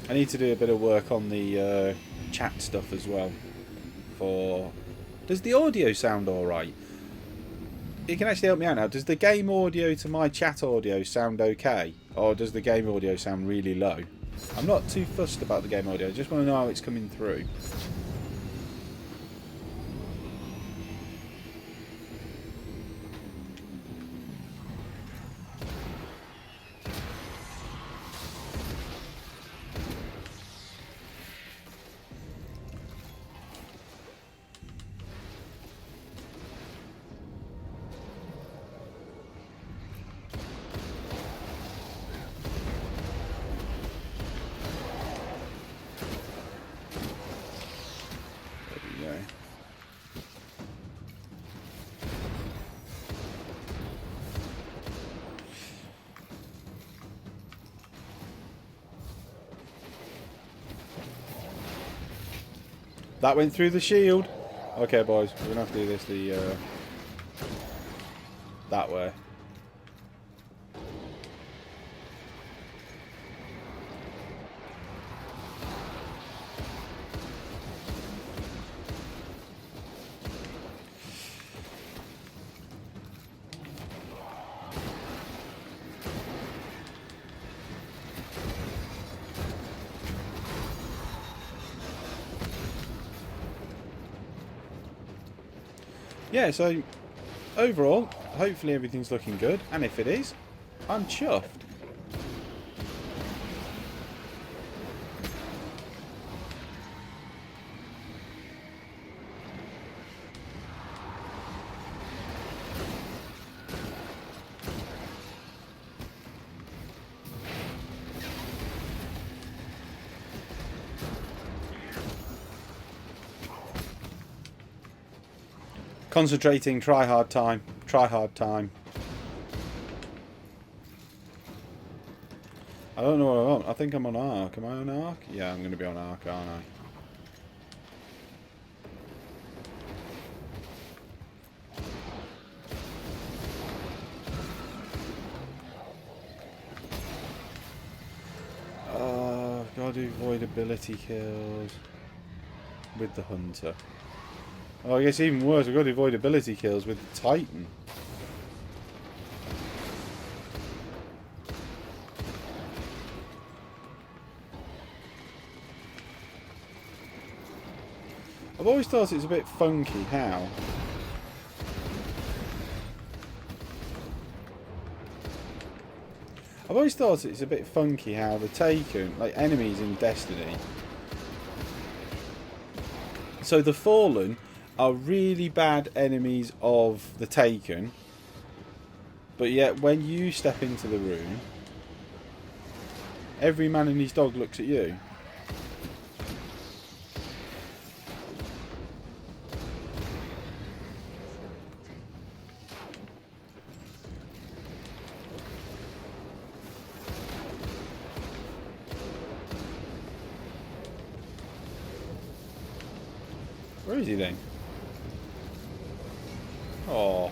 I need to do a bit of work on the chat stuff as well. For does the audio sound alright? You can actually help me out now. Does the game audio to my chat audio sound okay? Or does the game audio sound really low? I'm not too fussed about the game audio. I just want to know how it's coming through. That went through the shield. Okay, boys, we're gonna have to do this that way. Yeah, so overall, hopefully everything's looking good, and if it is, I'm chuffed. Concentrating, try hard time. Try hard time. I don't know what I want. I think I'm on Ark. Am I on Ark? Yeah, I'm going to be on Ark, aren't I? I've got to do avoid ability kills with the Hunter. Oh, I guess even worse, I've got to avoid ability kills with the Titan. I've always thought it's a bit funky how the Taken, like enemies in Destiny, so the Fallen are really bad enemies of the Taken, but yet when you step into the room, every man and his dog looks at you. Where is he then? Oh.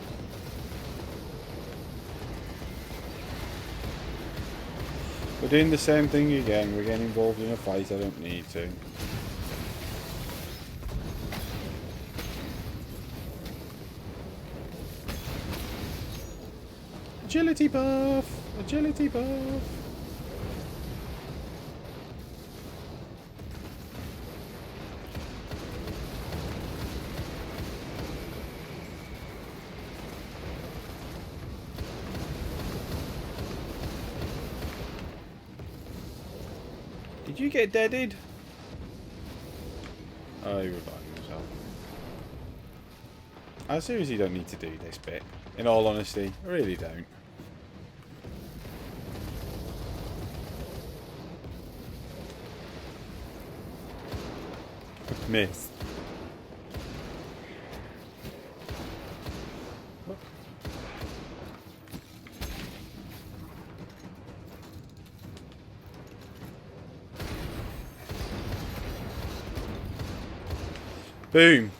We're doing the same thing again. We're getting involved in a fight I don't need to. Agility buff! Agility buff! Did you get deaded? Oh, you're reviving yourself. I seriously don't need to do this bit. In all honesty, I really don't. Miss. Boom.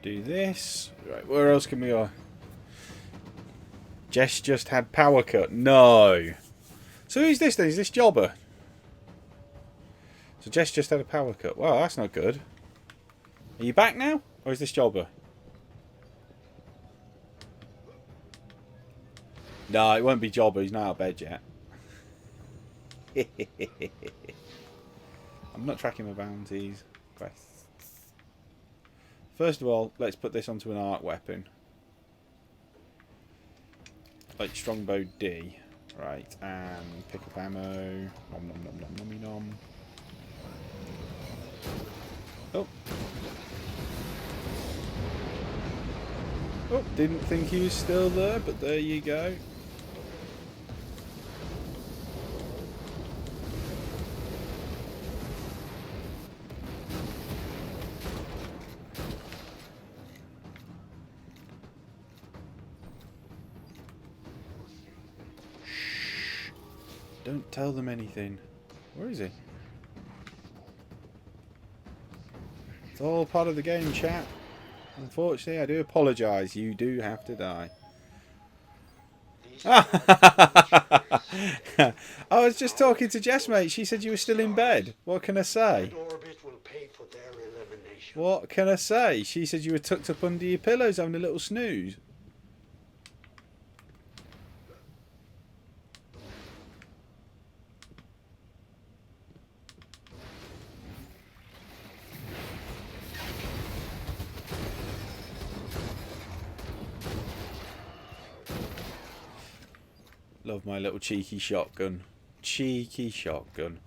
Do this. Right, where else can we go? Jess just had power cut. No. So who's this then? Is this Jobber? So Jess just had a power cut. Wow, that's not good. Are you back now? Or is this Jobber? No, it won't be Jobber. He's not out of bed yet. I'm not tracking my bounties. Quests. First of all, let's put this onto an arc weapon. Like Strongbow D. Right, and pick up ammo. Nom nom nom nom nommy nom. Oh. Oh, didn't think he was still there, but there you go. Shh. Don't tell them anything. Where is he? It's all part of the game, chat. Unfortunately, I do apologise. You do have to die. I was just talking to Jess, mate. She said you were still in bed. What can I say? What can I say? She said you were tucked up under your pillows having a little snooze. Love my little cheeky shotgun. Cheeky shotgun.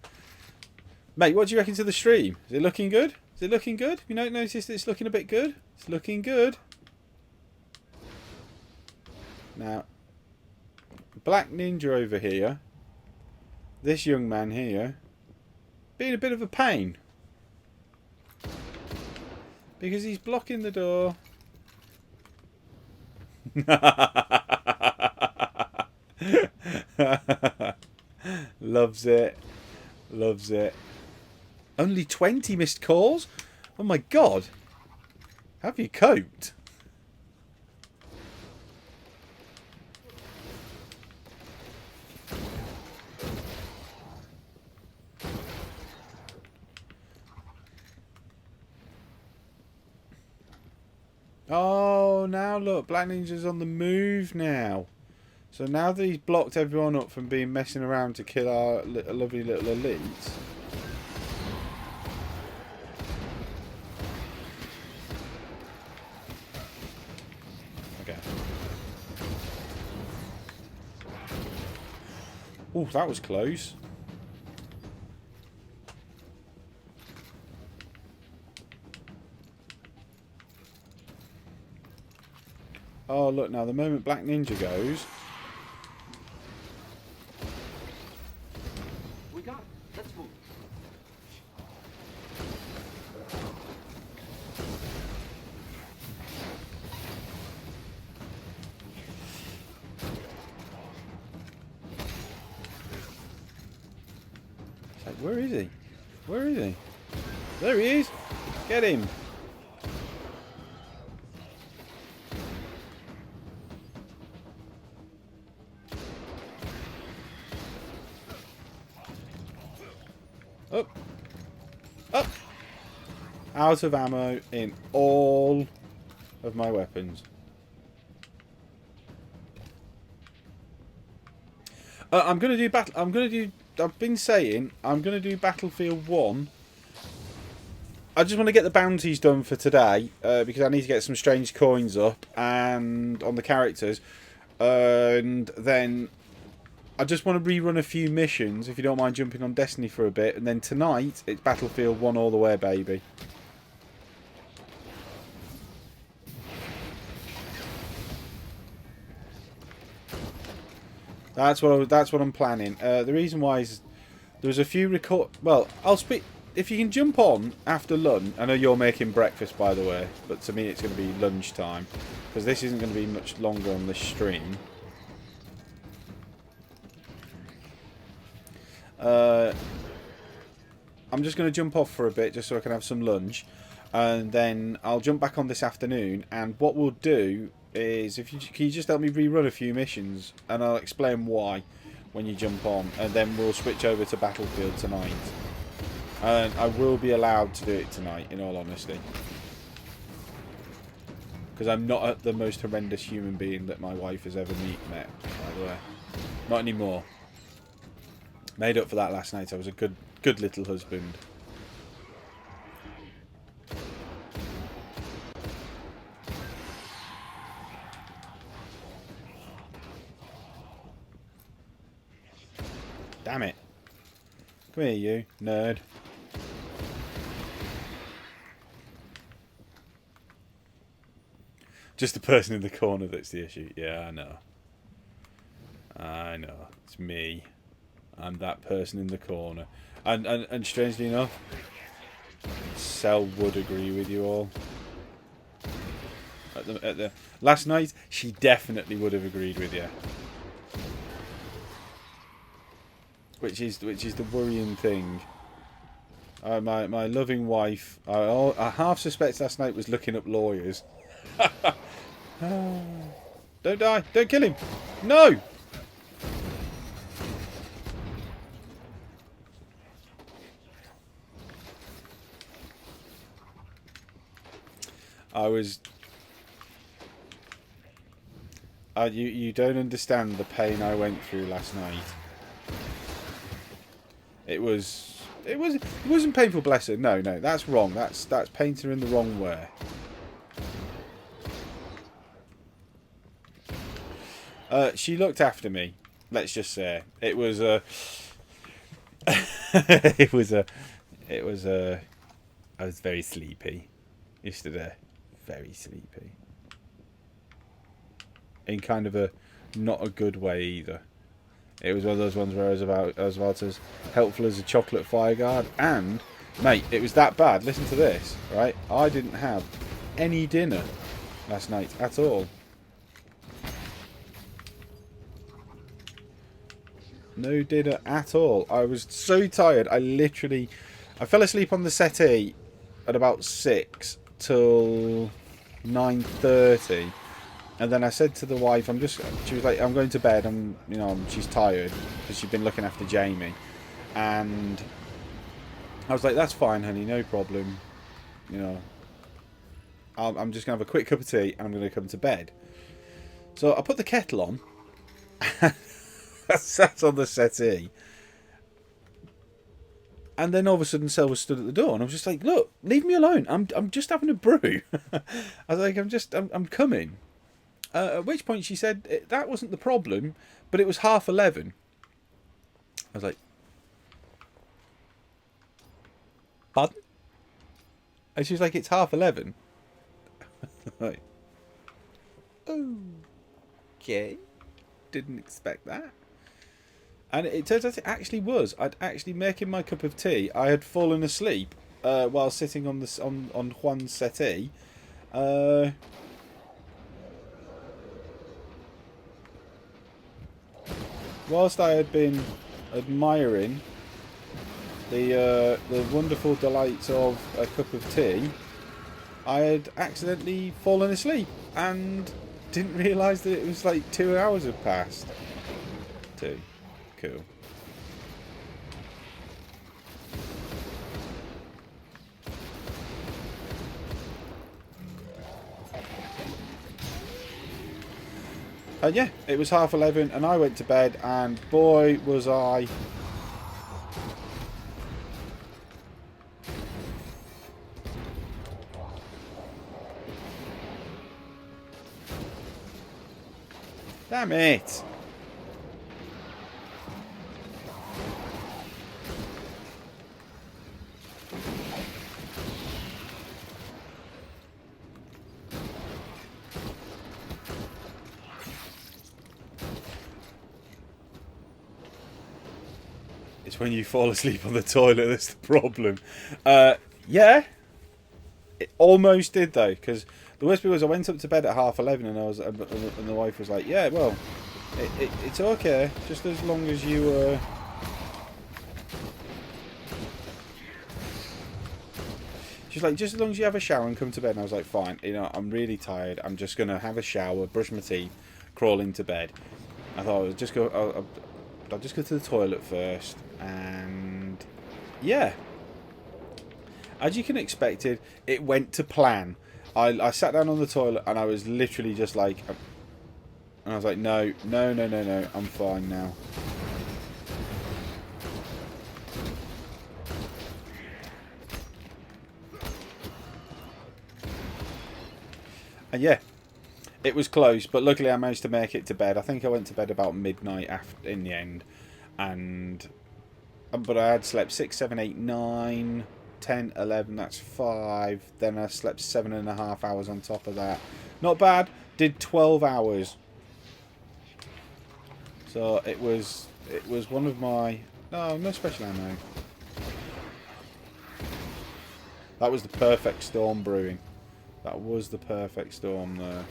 Mate, what do you reckon to the stream? Is it looking good? Is it looking good? You don't notice that it's looking a bit good? It's looking good. Now, Black Ninja over here. This young man here. Being a bit of a pain. Because he's blocking the door. Loves it. Loves it. Only 20 missed calls? Oh my god. Have you coped? Oh, now look. Black Ninja's on the move now. So now that he's blocked everyone up from being messing around to kill our lovely little elite. Okay. Oh, that was close. Oh, look now. The moment Black Ninja goes... Let's move. Like, where is he? Where is he? There he is. Get him. Up. Up. Out of ammo in all of my weapons. I'm going to do battle... I've been saying I'm going to do Battlefield 1. I just want to get the bounties done for today. Because I need to get some strange coins up. And on the characters. And then... I just want to rerun a few missions, if you don't mind jumping on Destiny for a bit. And then tonight, it's Battlefield 1 all the way, baby. That's what I'm planning. The reason why is there was a few record... Well, I'll speak... If you can jump on after lunch... I know you're making breakfast, by the way. But to me, it's going to be lunchtime. Because this isn't going to be much longer on this stream. I'm just going to jump off for a bit just so I can have some lunch. and then I'll jump back on this afternoon. And what we'll do is, can you just help me rerun a few missions, and I'll explain why when you jump on, and then we'll switch over to Battlefield tonight. And I will be allowed to do it tonight, in all honesty, because I'm not the most horrendous human being that my wife has ever met. By the way, not anymore. Made up for that last night. I was a good little husband. Damn it. Come here, you nerd. Just the person in the corner that's the issue. Yeah, I know. I know. It's me. I'm that person in the corner. And strangely enough, Cell would agree with you all. At the last night, she definitely would have agreed with you. Which is the worrying thing. My loving wife, I half suspect last night was looking up lawyers. Don't die! Don't kill him! No! You don't understand the pain I went through last night. It wasn't painful, bless her. No, that's wrong. That's painting her in the wrong way. She looked after me. Let's just say it was a. I was very sleepy yesterday. Very sleepy. In kind of a not a good way either. It was one of those ones where I was about as helpful as a chocolate fire guard, and mate, it was that bad. Listen to this, right? I didn't have any dinner last night at all. No dinner at all. I was so tired. I fell asleep on the settee at about 6 till 9:30, and then I said to the wife, she was like, I'm going to bed. She's tired because she'd been looking after Jamie, and I was like, that's fine, honey, no problem. I'm just gonna have a quick cup of tea and I'm gonna come to bed. So I put the kettle on. I sat on the settee, and then all of a sudden Sel was stood at the door, and I was just like, look, leave me alone, I'm just having a brew. I was like, I'm coming. At which point she said that wasn't the problem, but it was 11:30. I was like, pardon? And she was like, it's 11:30. Like, okay, didn't expect that. And it turns out it actually was. I'd actually making my cup of tea. I had fallen asleep while sitting on Juan's settee. Whilst I had been admiring the wonderful delights of a cup of tea, I had accidentally fallen asleep and didn't realise that it was like 2 hours had passed. 2. Cool. And yeah, it was 11:30 and I went to bed, and boy was I damn it. It's when you fall asleep on the toilet that's the problem. Yeah, it almost did though, because the worst bit was I went up to bed at 11:30, and the wife was like, "Yeah, well, it's okay, just as long as you." She's She's like, just as long as you have a shower and come to bed. And I was like, fine. You know, I'm really tired. I'm just going to have a shower, brush my teeth, crawl into bed. I thought I'll just go to the toilet first. And yeah. As you can expect, it went to plan. I sat down on the toilet and I was literally just like... And I was like, no, I'm fine now. And yeah, it was close, but luckily I managed to make it to bed. I think I went to bed about midnight after, in the end. But I had slept 6, 7, 8, 9, 10, 11, that's 5. Then I slept 7.5 hours on top of that. Not bad. Did 12 hours. So it was one of my... No special ammo. That was the perfect storm brewing. That was the perfect storm there.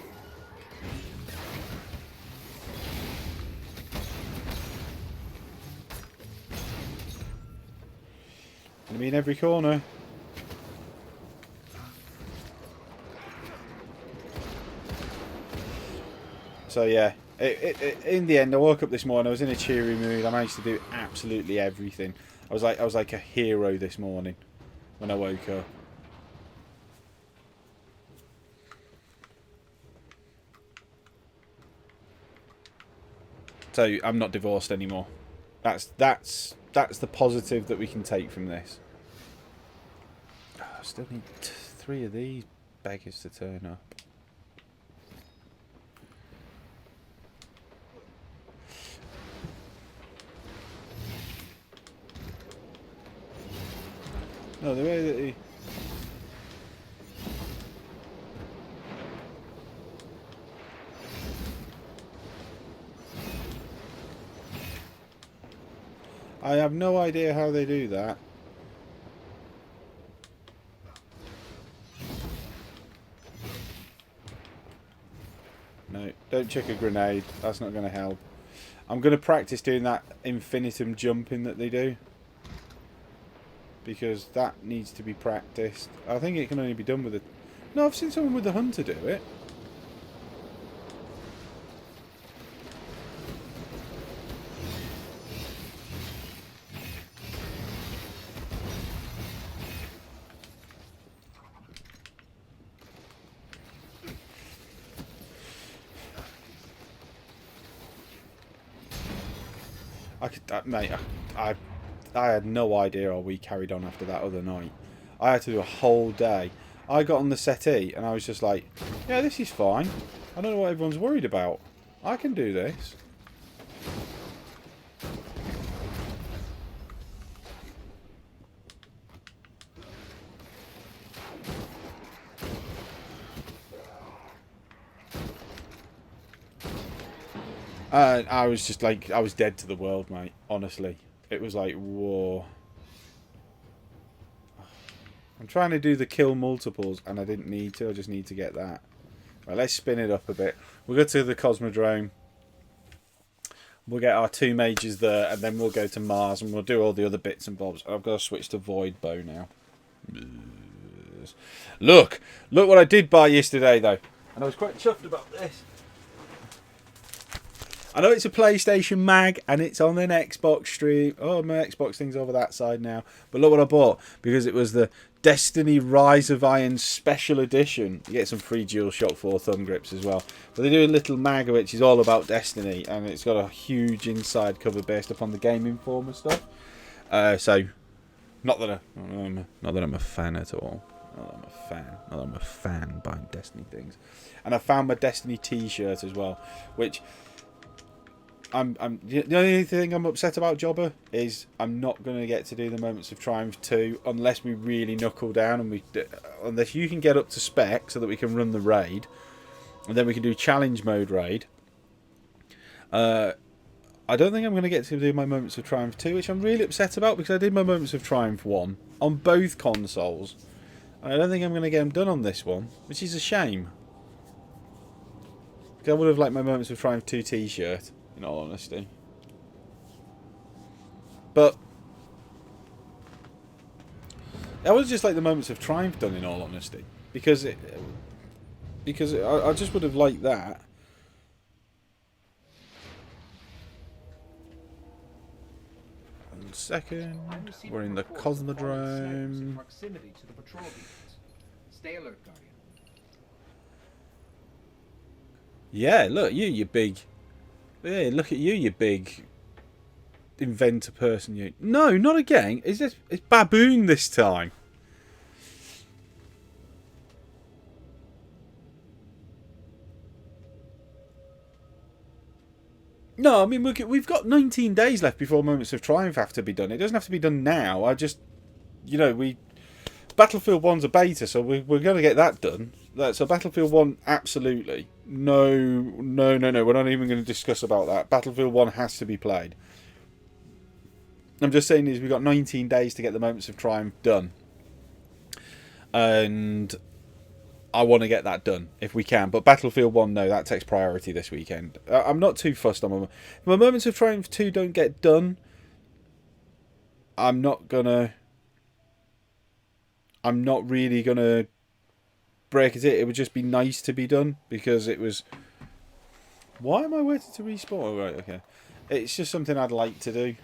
Enemy in every corner. So yeah, in the end, I woke up this morning. I was in a cheery mood. I managed to do absolutely everything. I was like a hero this morning when I woke up. So I'm not divorced anymore. That's the positive that we can take from this. Oh, I still need 3 of these beggars to turn up. No, the way that he... I have no idea how they do that. No, don't chuck a grenade. That's not going to help. I'm going to practice doing that infinitum jumping that they do. Because that needs to be practiced. I think it can only be done with a... No, I've seen someone with the hunter do it. Mate, I had no idea how we carried on after that other night. I had to do a whole day. I got on the settee and I was just like, yeah, this is fine. I don't know what everyone's worried about. I can do this. I was just like, I was dead to the world, mate. Honestly. It was like, whoa. I'm trying to do the kill multiples and I didn't need to. I just need to get that. Right, let's spin it up a bit. We'll go to the Cosmodrome. We'll get our 2 mages there and then we'll go to Mars and we'll do all the other bits and bobs. I've got to switch to Void Bow now. Look what I did buy yesterday though. And I was quite chuffed about this. I know it's a PlayStation mag and it's on an Xbox stream. Oh, my Xbox thing's over that side now. But look what I bought. Because it was the Destiny Rise of Iron Special Edition. You get some free DualShock 4 thumb grips as well. But they do a little mag which is all about Destiny. And it's got a huge inside cover based upon the Game Informer stuff. So, not that I'm a fan at all. Not that I'm a fan buying Destiny things. And I found my Destiny t-shirt as well. Which... the only thing I'm upset about, Jobber, is I'm not going to get to do the Moments of Triumph 2 unless we really knuckle down and unless you can get up to spec so that we can run the raid and then we can do challenge mode raid. I don't think I'm going to get to do my Moments of Triumph 2, which I'm really upset about because I did my Moments of Triumph 1 on both consoles. And I don't think I'm going to get them done on this one, which is a shame. I would have liked my Moments of Triumph 2 t-shirt. In all honesty. But I would just like the moments of triumph done, in all honesty, because I just would have liked that. One second, we're in the Cosmodrome. Proximity to the patrol beacons. Stay alert, Guardian. Yeah, look you big. Yeah, look at you big inventor person. You. No, not again. It's baboon this time. No, I mean we've got 19 days left before Moments of Triumph have to be done. It doesn't have to be done now. I just, Battlefield 1's a beta, so we're going to get that done. So Battlefield 1, absolutely. No. We're not even going to discuss about that. Battlefield 1 has to be played. I'm just saying we've got 19 days to get the Moments of Triumph done. And I want to get that done if we can. But Battlefield 1, no, that takes priority this weekend. I'm not too fussed on my Moments of Triumph 2 don't get done. I'm not really gonna break it. It would just be nice to be done because it was. Why am I waiting to respawn? Oh, right, okay. It's just something I'd like to do.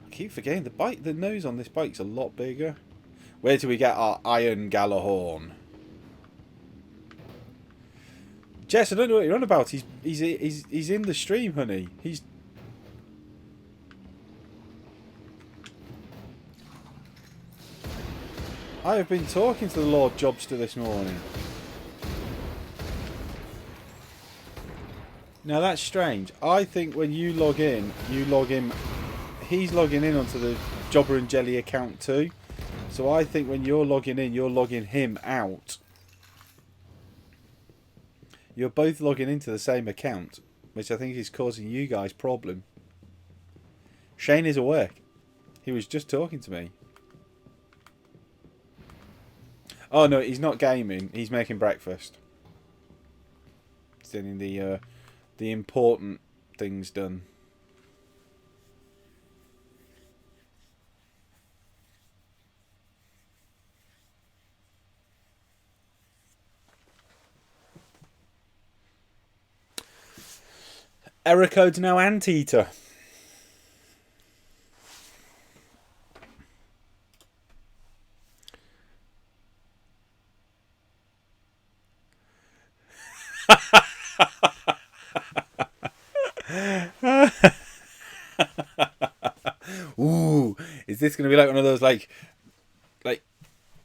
I keep forgetting the nose on this bike's a lot bigger. Where do we get our Iron Galahorn? Jess, I don't know what you're on about. He's in the stream, honey. I have been talking to the Lord Jobster this morning. Now that's strange. I think when you log in, he's logging in onto the Jobber and Jelly account too. So I think when you're logging in, you're logging him out. You're both logging into the same account, which I think is causing you guys problem. Shane is awake. He was just talking to me. Oh no, he's not gaming. He's making breakfast. He's getting the important things done. Error code's now Anteater. Ooh, is this going to be like one of those like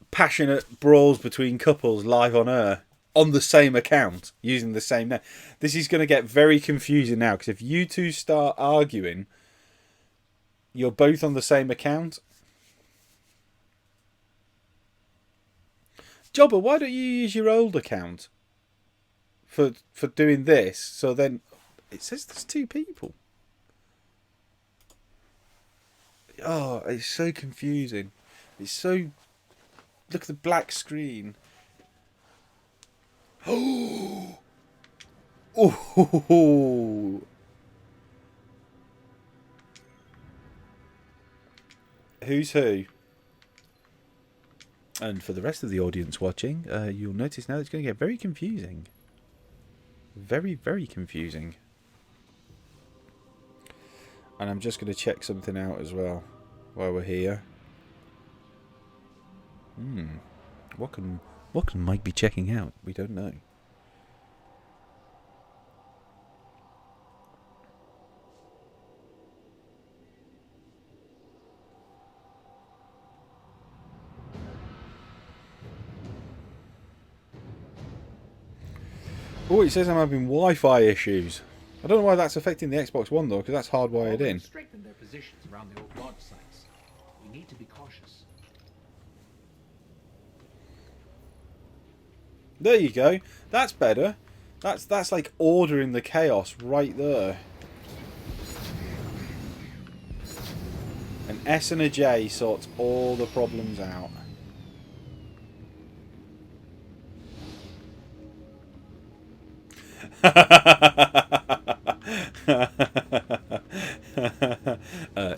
passionate brawls between couples live on air? On the same account, using the same name. This is going to get very confusing now, because if you two start arguing, you're both on the same account. Jobber, why don't you use your old account for doing this? So then, it says there's two people. Oh, it's so confusing. It's so... Look at the black screen. Oh! Who's who? And for the rest of the audience watching, you'll notice now it's going to get very confusing. Very, very confusing. And I'm just going to check something out as well while we're here. What can Mike be checking out? We don't know. Oh, it says I'm having Wi-Fi issues. I don't know why that's affecting the Xbox One though, because that's hardwired in. Strengthen their positions around the old lodge sites. We need to be cautious. There you go. That's better. That's like ordering the chaos right there. An S and a J sorts all the problems out.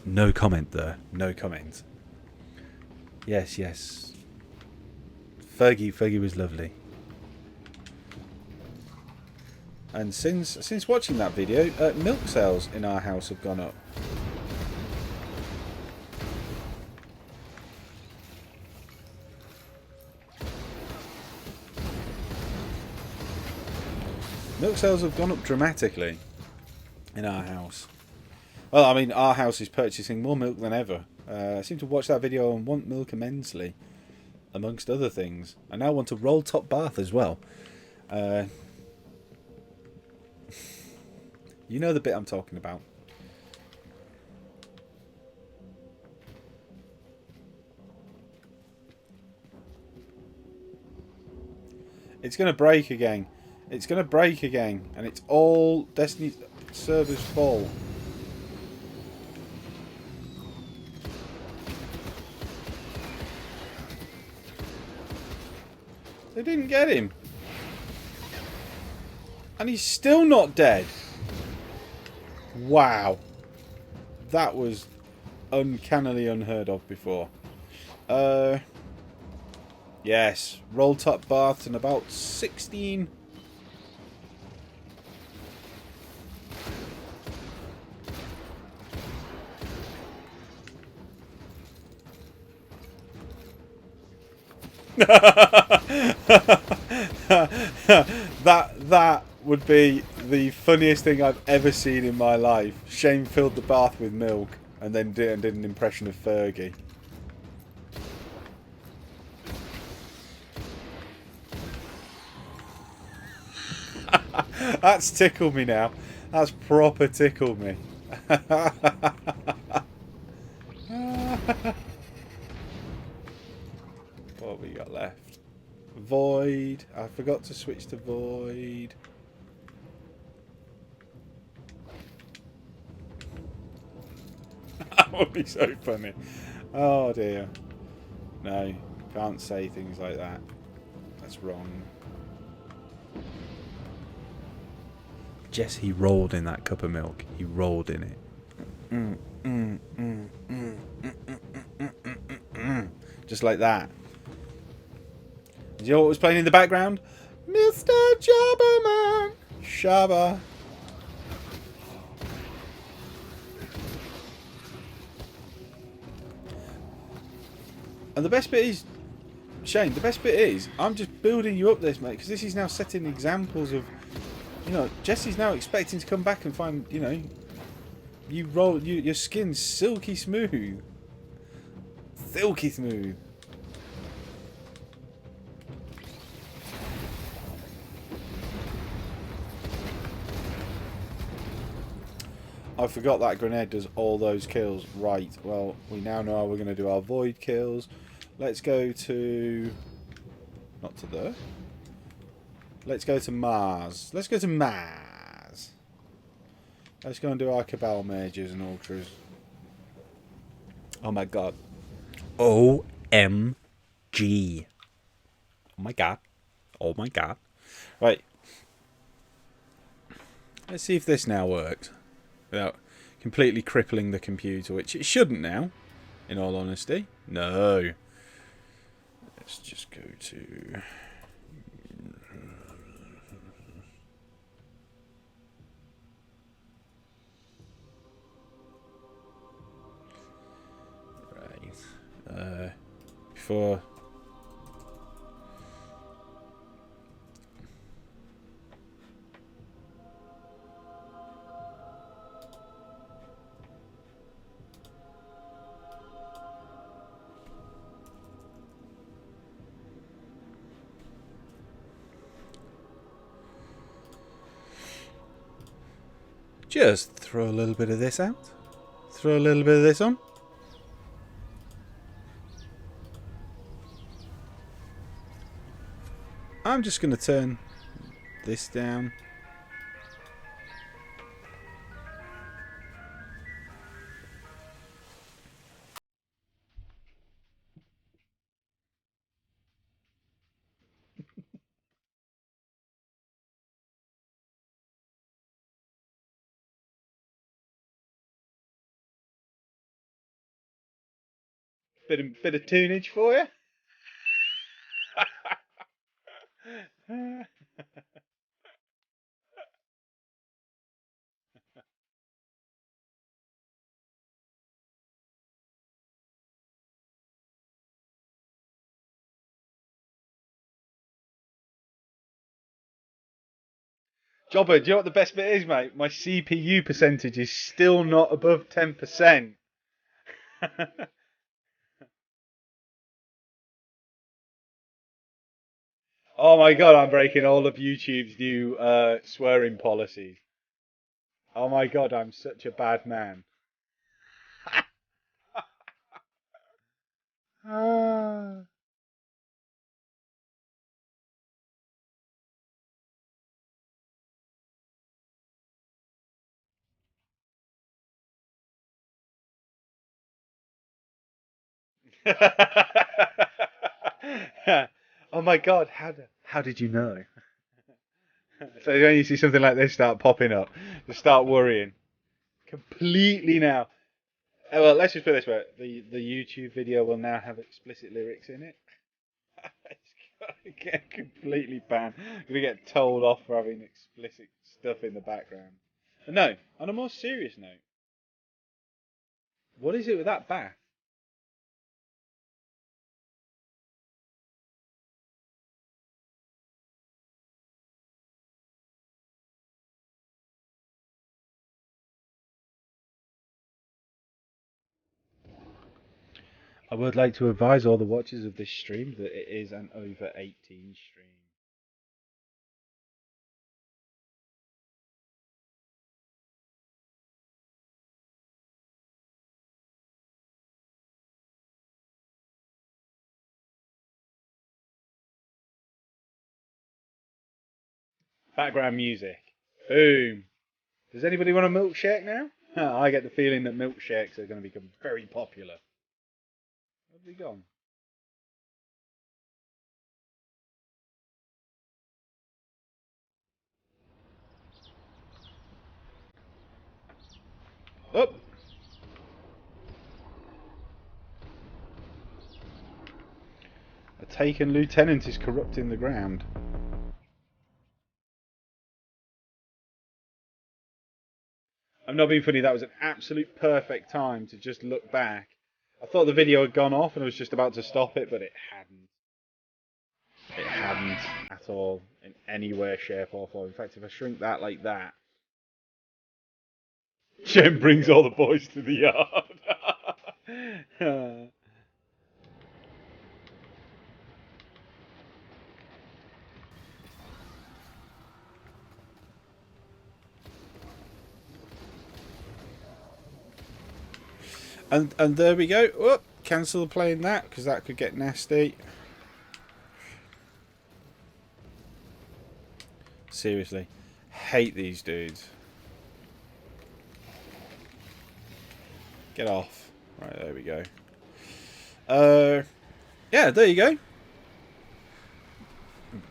No comment there. No comment. Yes, yes. Fergie was lovely. And since watching that video, milk sales in our house have gone up. Milk sales have gone up dramatically in our house. Well, I mean, our house is purchasing more milk than ever. I seem to watch that video and want milk immensely, amongst other things. I now want a roll-top bath as well. You know the bit I'm talking about. It's going to break again. It's going to break again. And it's all Destiny servers' fault. They didn't get him. And he's still not dead. Wow. That was uncannily unheard of before. Yes. Roll top baths and about 16. that would be the funniest thing I've ever seen in my life. Shane filled the bath with milk and then did an impression of Fergie. That's tickled me now. That's proper tickled me. What have we got left? Void. I forgot to switch to Void. That would be so funny. Oh dear. No, can't say things like that. That's wrong. Jess, he rolled in that cup of milk. He rolled in it. Just like that. Do you know what was playing in the background? Mr. Jabberman! Shabba. And the best bit is, Shane, the best bit is, I'm just building you up this, mate, because this is now setting examples of, you know, Jesse's now expecting to come back and find, you know, your skin's silky smooth. Silky smooth. I forgot that grenade does all those kills. Right, well, we now know how we're going to do our void kills. Let's go to... Not to there. Let's go to Mars. Let's go to Mars. Let's go and do our Cabal Mages and Ultras. Oh my god. OMG. Oh my god. Oh my god. Right. Let's see if this now works. Without completely crippling the computer, which it shouldn't now, in all honesty. No. Let's just go to... Right. Before... Just throw a little bit of this out. Throw a little bit of this on. I'm just going to turn this down. Bit of tunage for you. Jobber, do you know what the best bit is, mate? My CPU percentage is still not above 10%. Oh my god, I'm breaking all of YouTube's new swearing policies. Oh my god, I'm such a bad man. Ah. Oh my god, how did you know? So when you see something like this start popping up, just start worrying. Completely now. Well, let's just put it this way: the YouTube video will now have explicit lyrics in it. It's gonna get completely banned. I'm gonna get told off for having explicit stuff in the background. But no, on a more serious note, what is it with that bath? I would like to advise all the watchers of this stream that it is an over 18 stream. Background music. Boom. Does anybody want a milkshake now? I get the feeling that milkshakes are going to become very popular. Where's he gone? Up. A taken lieutenant is corrupting the ground. I'm not being funny, that was an absolute perfect time to just look back. I thought the video had gone off and I was just about to stop it, but it hadn't. It hadn't at all, in any way, shape or form. In fact, if I shrink that like that, Jen brings all the boys to the yard. And there we go. Whoop, cancel playing that because that could get nasty. Seriously, hate these dudes. Get off. Right, there we go. Yeah, there you go.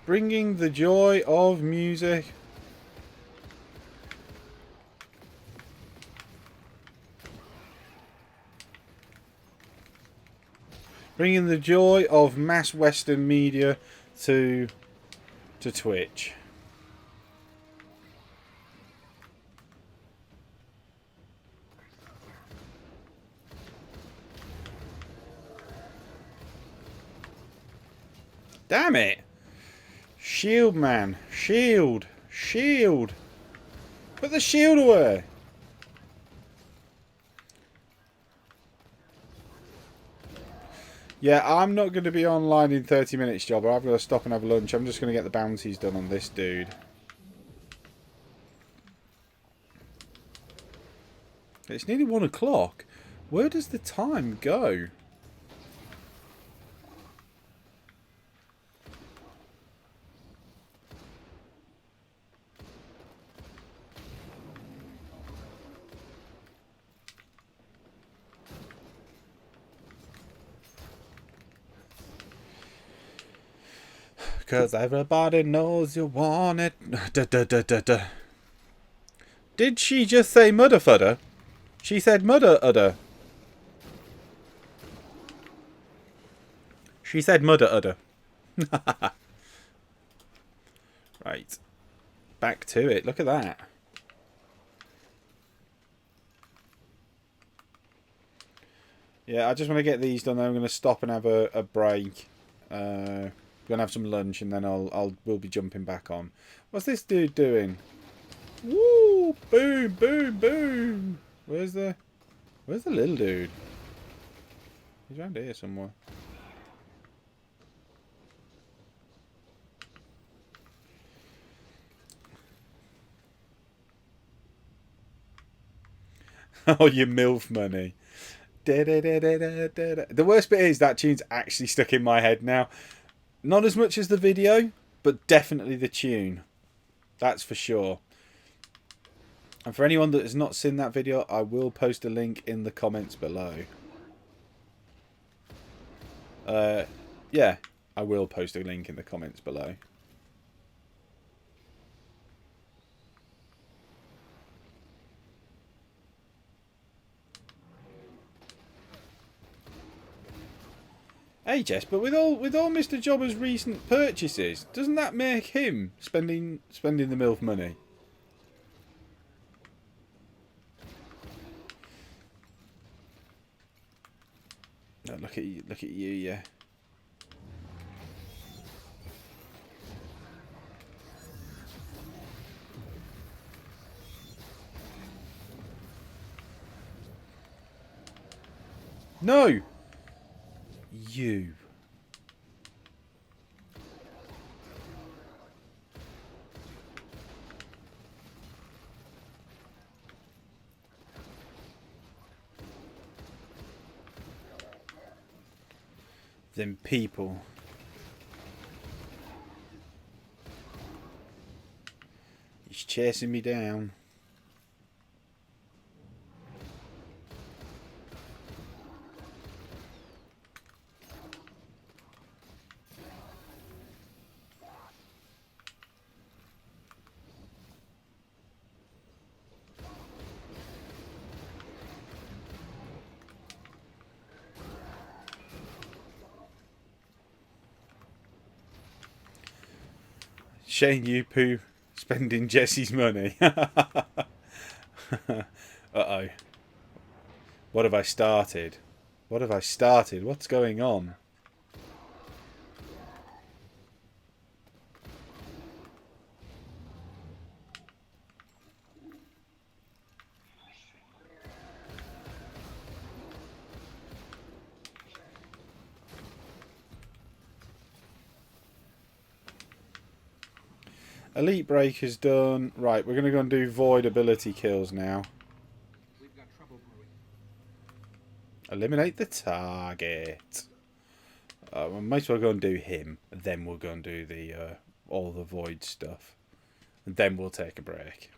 Bringing the joy of music. Bringing the joy of mass Western media to Twitch. Damn it! Shield, man. Shield. Shield. Put the shield away. Yeah, I'm not going to be online in 30 minutes, Jobber. I've got to stop and have lunch. I'm just going to get the bounties done on this dude. It's nearly 1 o'clock. Where does the time go? Cause everybody knows you want it. Da, da, da, da, da. Did she just say mudder fudder? She said mudder udder. She said mudder udder. Right. Back to it. Look at that. Yeah, I just want to get these done. Then I'm going to stop and have a break. Going to have some lunch, and then we'll be jumping back on. What's this dude doing? Woo! Boom! Boom! Boom! Where's the little dude? He's around here somewhere. Oh, your MILF money. The worst bit is that tune's actually stuck in my head now. Not as much as the video, but definitely the tune. That's for sure. And for anyone that has not seen that video, I will post a link in the comments below. Yeah, I will post a link in the comments below. Hey Jess, but with all Mr. Jobber's recent purchases, doesn't that make him spending the MILF money? No, look at you, yeah. No! You. Them people. He's chasing me down. Shane Yupu spending Jesse's money. Uh-oh. What have I started? What have I started? What's going on? Elite Breaker's done. Right, we're going to go and do Void ability kills now. We've got trouble brewing. Eliminate the target. We might as well go and do him. Then we'll go and do the all the Void stuff. And then we'll take a break.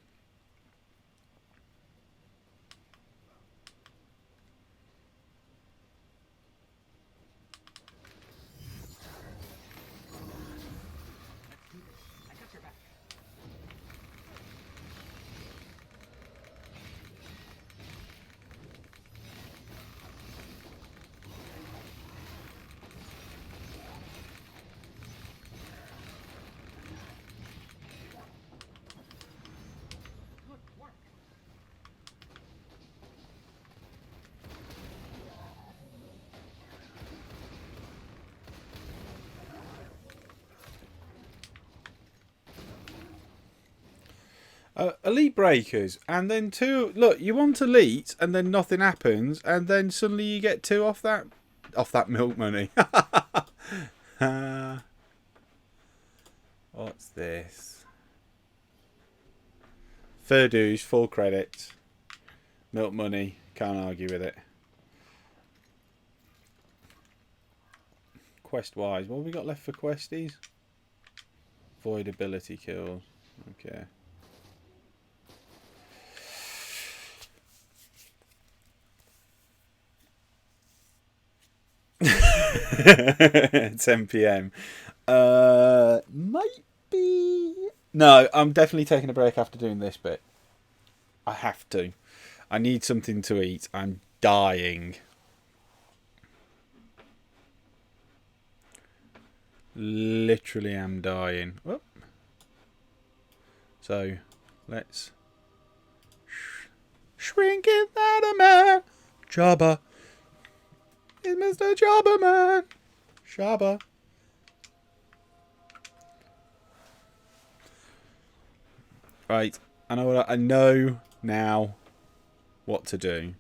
Elite Breakers, and then 2. Look, you want Elite, and then nothing happens, and then suddenly you get 2 off that milk money. What's this? Fair dues, full credit, milk money. Can't argue with it. Quest wise, what have we got left for questies? Void ability kills. Okay. It's 10 PM. Might be. No, I'm definitely taking a break after doing this bit. I have to. I need something to eat. I'm dying. Literally am dying. Whoop. So, let's shrink it that a man. Jabba. It's Mr. Jabba Man. Shabba. Right. I know now what to do.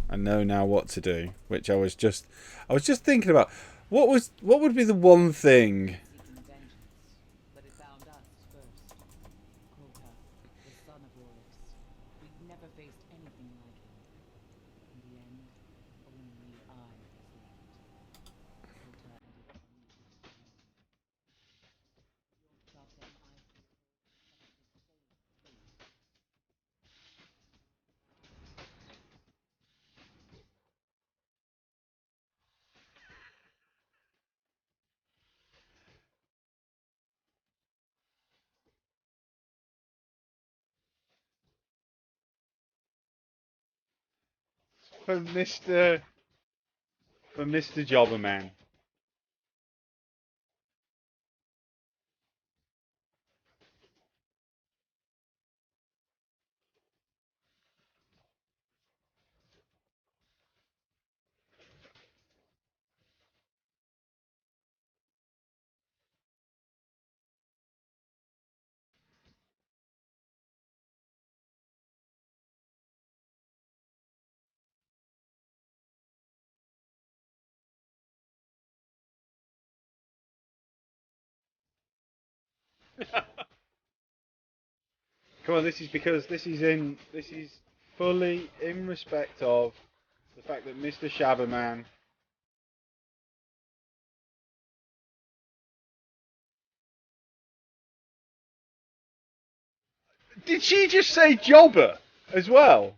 I know now what to do. Which I was just thinking about. What would be the one thing? Seeking vengeance, but it found us first. Crota, the son of Oryx. We'd never faced anything like him. In the end, only I was left. Crota ended up on the Without them, I For Mr. Jobber Man. Come on, this is fully in respect of the fact that Mr. Shabberman. Did she just say jobber as well?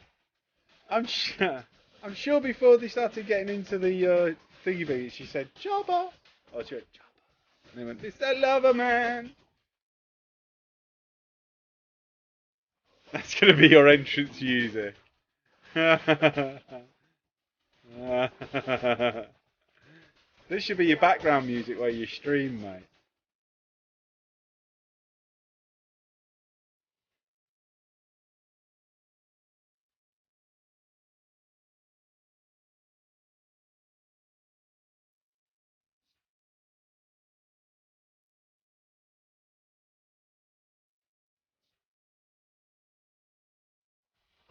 I'm sure. I'm sure before they started getting into the thingy bee, she said jobber. Oh, she went jobber. And they went, Mr. Lover Man. That's gonna be your entrance music. This should be your background music while you stream, mate.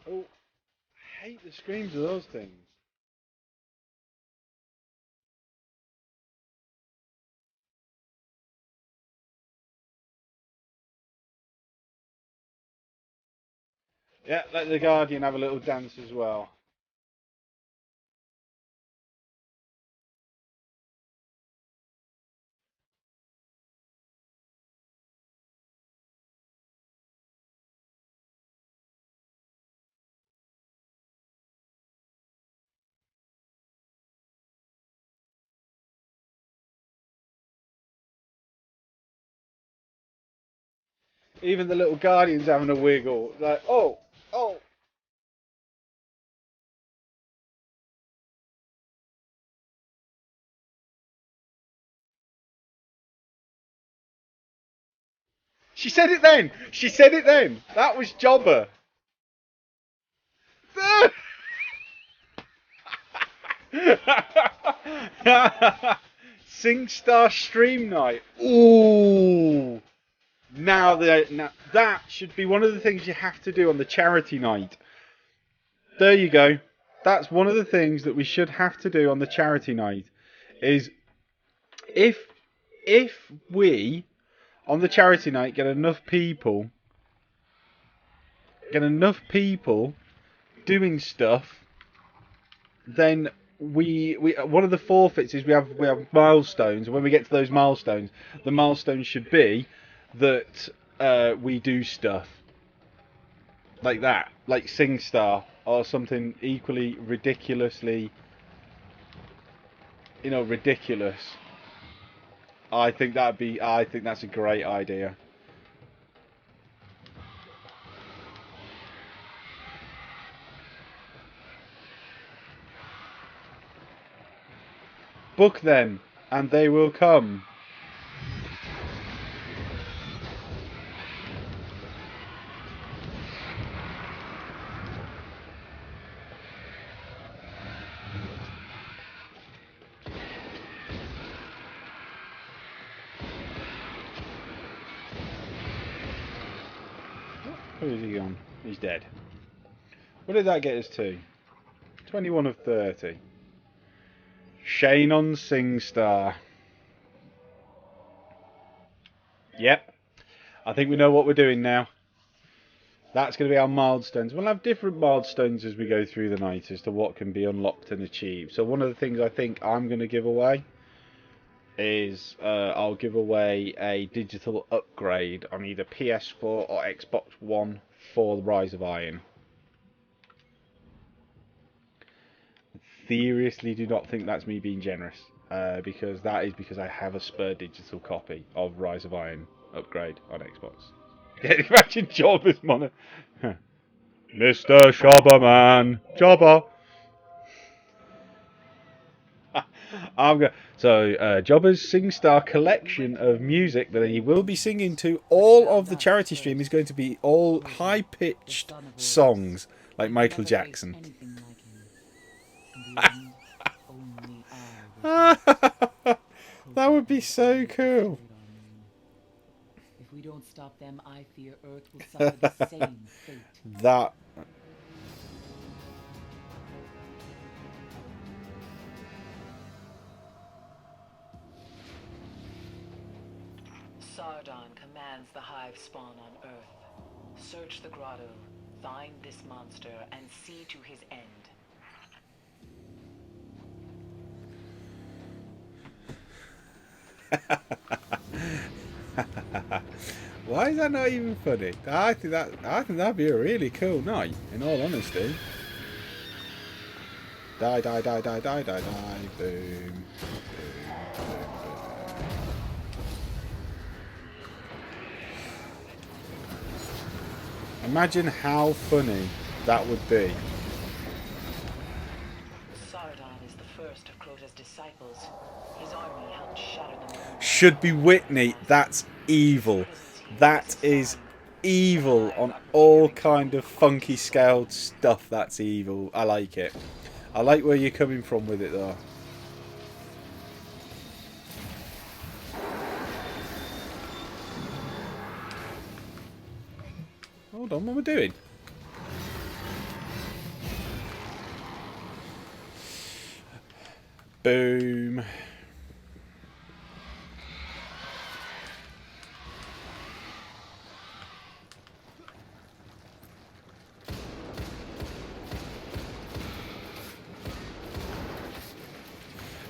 Oh, I hate the screams of those things. Yeah, let the Guardian have a little dance as well. Even the little Guardian's having a wiggle. Like, oh, oh. She said it then. She said it then. That was Jobber. SingStar Stream Night. Ooh. Now that should be one of the things you have to do on the charity night. There you go. That's one of the things that we should have to do on the charity night. Is if we on the charity night get enough people doing stuff, then we one of the forfeits is we have milestones, and when we get to those milestones, the milestones should be that we do stuff like that, like SingStar or something equally ridiculously, ridiculous. I think that's a great idea. Book them and they will come. Where is he gone? He's dead. What did that get us to? 21 of 30. Shane on SingStar. Yep. I think we know what we're doing now. That's going to be our milestones. We'll have different milestones as we go through the night as to what can be unlocked and achieved. So one of the things I think I'm going to give away is I'll give away a digital upgrade on either PS4 or Xbox One for the Rise of Iron. Seriously, do not think that's me being generous, because that is because I have a spare digital copy of Rise of Iron upgrade on Xbox. Imagine Jobber's mono. Mr. Shobberman, Jobber. Jobber's SingStar collection of music that he will be singing to all of the charity stream is going to be all high-pitched songs like Michael Jackson. That would be so cool. If we don't stop them, I fear Earth will suffer the same fate. That. Sardon commands the hive spawn on Earth. Search the grotto, find this monster, and see to his end. Why is that not even funny? I think that'd be a really cool night, in all honesty. Die, die, die, die, die, die, die, boom. Imagine how funny that would be. Sardon is the first of Crota's disciples. His army helped shatter them. Should be Whitney. That's evil. That is evil on all kind of funky scaled stuff. That's evil. I like it. I like where you're coming from with it though. Hold on, what am I doing? Boom.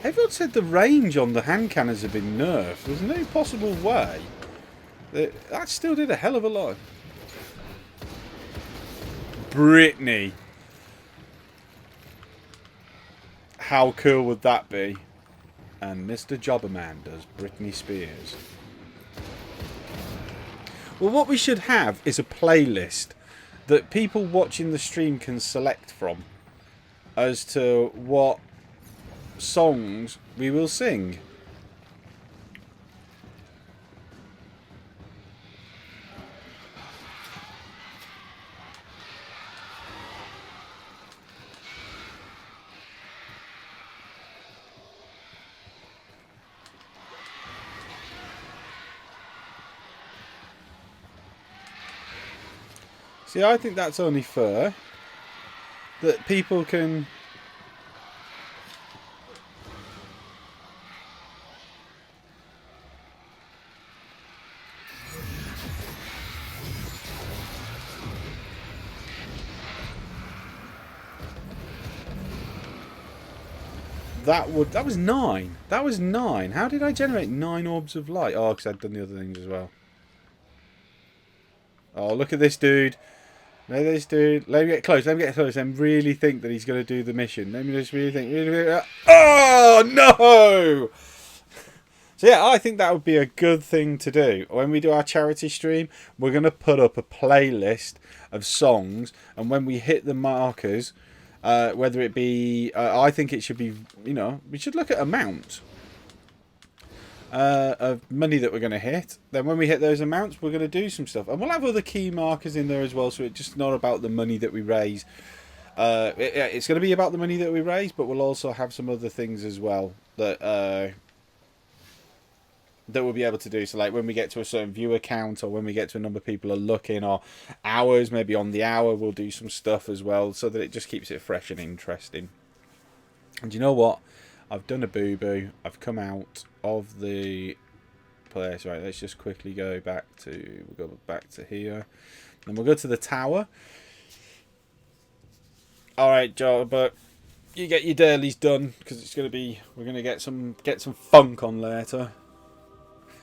Everyone said the range on the hand cannons have been nerfed. There's no possible way. That still did a hell of a lot. Britney. How cool would that be? And Mr. Jobberman does Britney Spears. Well, what we should have is a playlist that people watching the stream can select from as to what songs we will sing. See, I think that's only fair that people can. That was 9. That was 9. How did I generate 9 orbs of light? Oh, because I'd done the other things as well. Oh, look at this dude. Look at this dude. Let me get close. Let me get close and really think that he's going to do the mission. Let me just really think. Oh, no! So, yeah, I think that would be a good thing to do. When we do our charity stream, we're going to put up a playlist of songs. And when we hit the markers, whether it be... I think it should be, we should look at amount. of money that we're going to hit. Then when we hit those amounts, we're going to do some stuff. And we'll have other key markers in there as well, so it's just not about the money that we raise. It's going to be about the money that we raise, but we'll also have some other things as well that we'll be able to do. So like when we get to a certain viewer count, or when we get to a number of people are looking, or hours, maybe on the hour, we'll do some stuff as well, so that it just keeps it fresh and interesting. And you know what? I've done a boo-boo. I've come out of the place. Right, let's just quickly go back to... We'll go back to here. And we'll go to the tower. Alright, Joe, but you get your dailies done, because it's going to be... We're going to get some funk on later.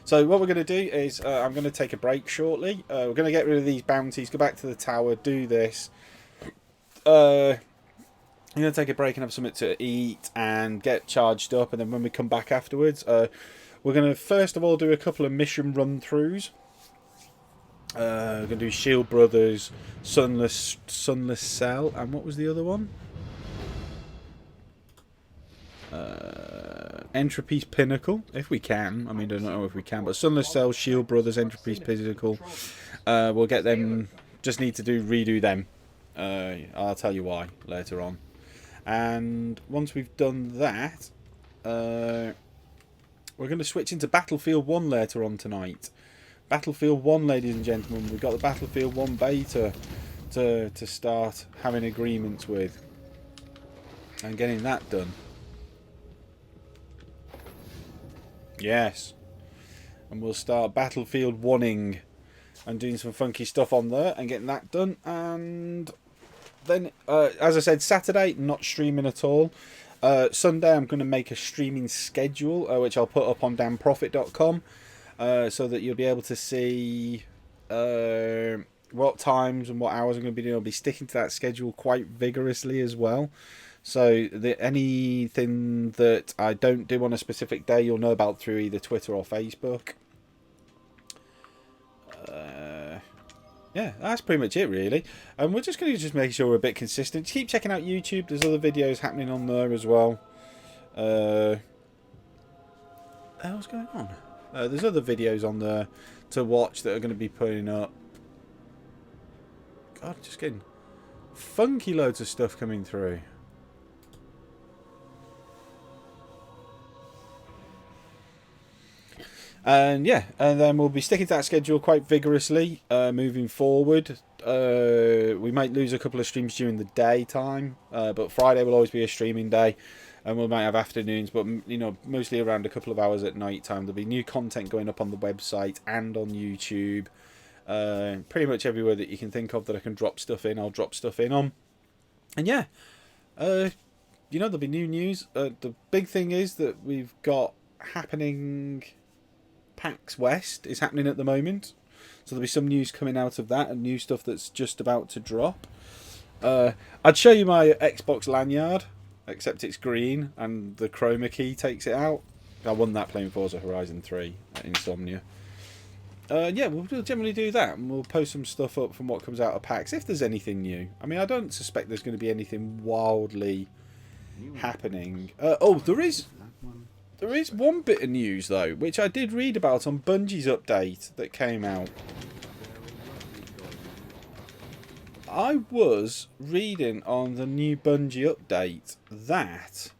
So what we're going to do is... I'm going to take a break shortly. We're going to get rid of these bounties, go back to the tower, do this. I'm going to take a break and have something to eat and get charged up, and then when we come back afterwards, we're going to first of all do a couple of mission run-throughs. We're going to do Shield Brothers, Sunless Cell, and what was the other one? Entropy's Pinnacle, if we can. I mean, I don't know if we can, but Sunless Cell, Shield Brothers, Entropy's Pinnacle. We'll get them, just need to redo them. I'll tell you why later on. And once we've done that, we're going to switch into Battlefield 1 later on tonight. Battlefield 1, ladies and gentlemen. We've got the Battlefield 1 beta to start having agreements with. And getting that done. Yes. And we'll start Battlefield 1ing and doing some funky stuff on there and getting that done. And then, as I said, Saturday, not streaming at all. Sunday, I'm going to make a streaming schedule, which I'll put up on danprofit.com, so that you'll be able to see what times and what hours I'm going to be doing. I'll be sticking to that schedule quite vigorously as well. So anything that I don't do on a specific day, you'll know about through either Twitter or Facebook. Yeah, that's pretty much it, really. And we're just going to make sure we're a bit consistent. Keep checking out YouTube. There's other videos happening on there as well. What's going on? There's other videos on there to watch that are going to be putting up. God, just getting funky loads of stuff coming through. And yeah, and then we'll be sticking to that schedule quite vigorously moving forward. We might lose a couple of streams during the daytime, but Friday will always be a streaming day, and we might have afternoons, but you know, mostly around a couple of hours at night time. There'll be new content going up on the website and on YouTube, pretty much everywhere that you can think of that I can drop stuff in. I'll drop stuff in on, and yeah, you know, there'll be new news. The big thing is that we've got happening. PAX West is happening at the moment, so there'll be some news coming out of that and new stuff that's just about to drop. I'd show you my Xbox lanyard, except it's green and the chroma key takes it out. I won that playing Forza Horizon 3 at Insomnia. Yeah, we'll generally do that, and we'll post some stuff up from what comes out of PAX if there's anything new. I mean, I don't suspect there's going to be anything wildly happening. Oh, there is one bit of news, though, which I did read about on Bungie's update that came out. I was reading on the new Bungie update that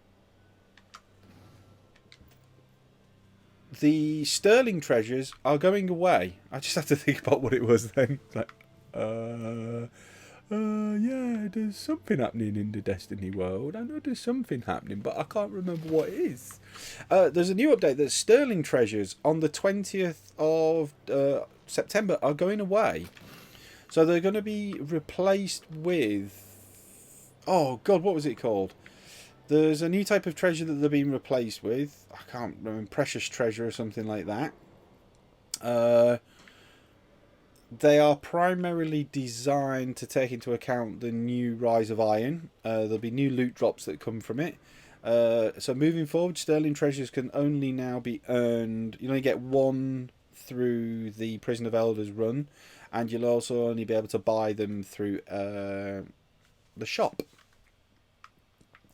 the Sterling treasures are going away. I just have to think about what it was then. Like, yeah, there's something happening in the Destiny world. I know there's something happening, but I can't remember what it is. There's a new update that Sterling treasures on the 20th of September are going away. So they're going to be replaced with... Oh, God, what was it called? There's a new type of treasure that they're being replaced with. I can't remember. Precious treasure or something like that. They are primarily designed to take into account the new Rise of Iron. There'll be new loot drops that come from it. So moving forward, Sterling treasures can only now be earned. You only get one through the Prison of Elders run, and you'll also only be able to buy them through the shop.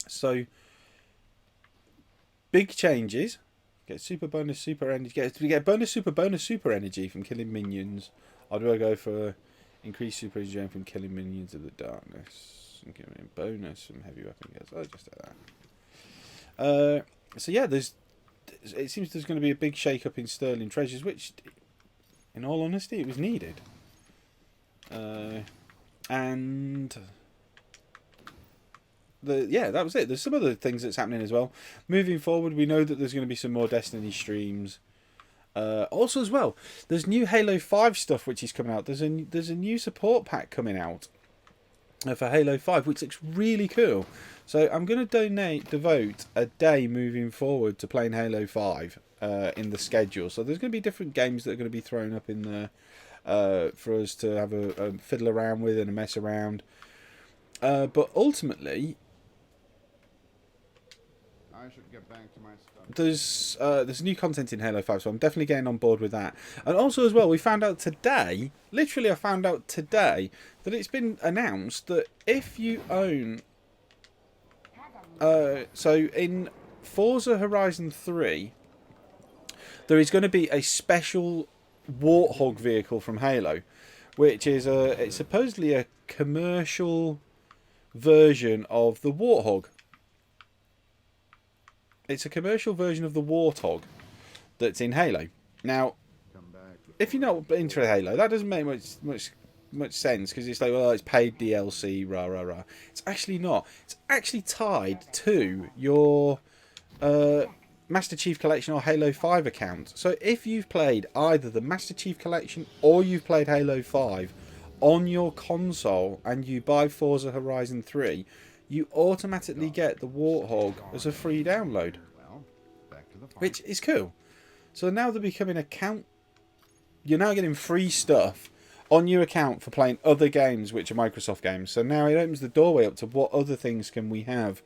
So big changes. Get super bonus, super energy. We get bonus, super energy from killing minions. Or do I go for increased super energy from killing minions of the darkness? And give me a bonus from heavy weapon kills. I'll just do that. So yeah, it seems there's going to be a big shake-up in Sterling Treasures, which, in all honesty, it was needed. And that was it. There's some other things that's happening as well. Moving forward, we know that there's going to be some more Destiny streams. Also, as well, there's new Halo 5 stuff which is coming out. There's a new support pack coming out for Halo 5, which looks really cool. So I'm going to devote a day moving forward to playing Halo 5 in the schedule. So there's going to be different games that are going to be thrown up in there for us to have a fiddle around with and a mess around. But ultimately, I should get back to my stuff. there's new content in Halo 5, so I'm definitely getting on board with that. And also as well, we found out today, literally I found out today, that it's been announced that if you own... so in Forza Horizon 3, there is going to be a special Warthog vehicle from Halo, which is it's supposedly a commercial version of the Warthog. It's a commercial version of the Warthog that's in Halo. Now, if you're not into Halo, that doesn't make much sense, because it's like, well, it's paid DLC, rah rah rah. It's actually not. It's actually tied to your Master Chief Collection or Halo 5 account. So if you've played either the Master Chief Collection or you've played Halo 5 on your console and you buy Forza Horizon 3, you automatically get the Warthog as a free download, which is cool. So now they're becoming account. You're now getting free stuff on your account for playing other games which are Microsoft games. So now it opens the doorway up to what other things can we have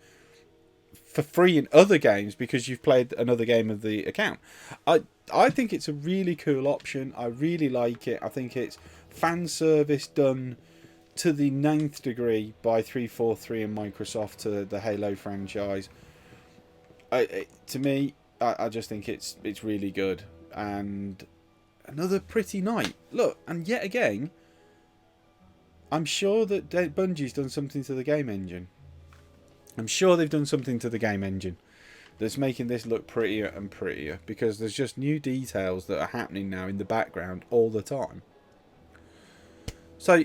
for free in other games because you've played another game of the account. I think it's a really cool option. I really like it. I think it's fan service done to the 9th degree by 343 and Microsoft to the Halo franchise. To me, I just think it's really good. And another pretty night. Look, and yet again, I'm sure that Bungie's done something to the game engine. I'm sure they've done something to the game engine that's making this look prettier and prettier, because there's just new details that are happening now in the background all the time. So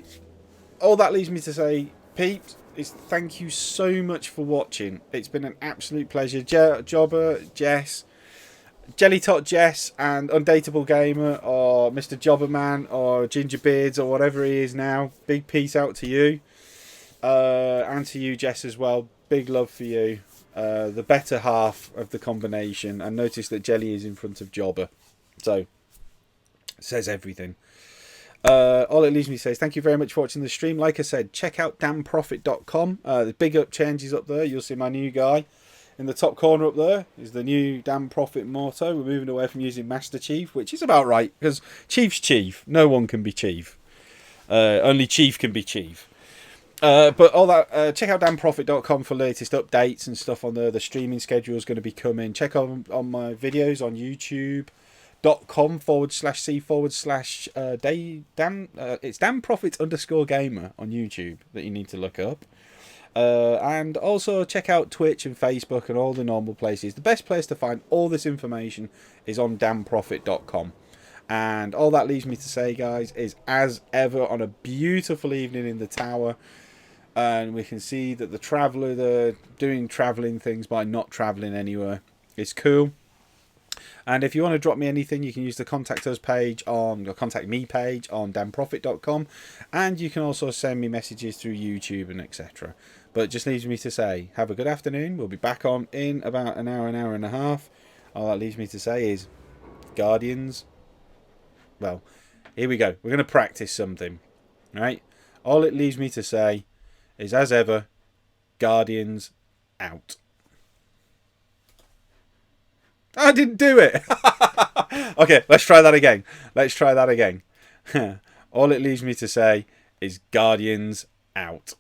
all that leaves me to say, peeps, is thank you so much for watching. It's been an absolute pleasure. Jobber, Jess, Jellytot Jess, and Undateable Gamer, or Mr. Jobberman, or Gingerbeards, or whatever he is now. Big peace out to you. And to you, Jess, as well. Big love for you. The better half of the combination. And notice that Jelly is in front of Jobber. So, says everything. All it leaves me to say is thank you very much for watching the stream. Like I said, check out damnprofit.com. The big up changes up there. You'll see my new guy in the top corner up there is the new Damn Profit motto. We're moving away from using Master Chief, which is about right, because Chief's Chief. No one can be Chief. Only Chief can be Chief. But all that, check out damnprofit.com for latest updates and stuff on there. The streaming schedule is going to be coming. Check on my videos on youtube.com/c/day it's damprofit_gamer on YouTube that you need to look up. And also check out Twitch and Facebook and all the normal places. The best place to find all this information is on damnprofit.com. And all that leaves me to say, guys, is as ever, on a beautiful evening in the tower, and we can see that the traveller, they're doing travelling things by not travelling anywhere. It's cool. And if you want to drop me anything, you can use the contact us page on, or contact me page on damnprofit.com, and you can also send me messages through YouTube and etc. But it just leaves me to say, have a good afternoon. We'll be back on in about an hour and a half. All that leaves me to say is, Guardians. Well, here we go. We're going to practice something, right? All it leaves me to say is, as ever, Guardians out. I didn't do it. Okay, let's try that again. All it leaves me to say is Guardians out.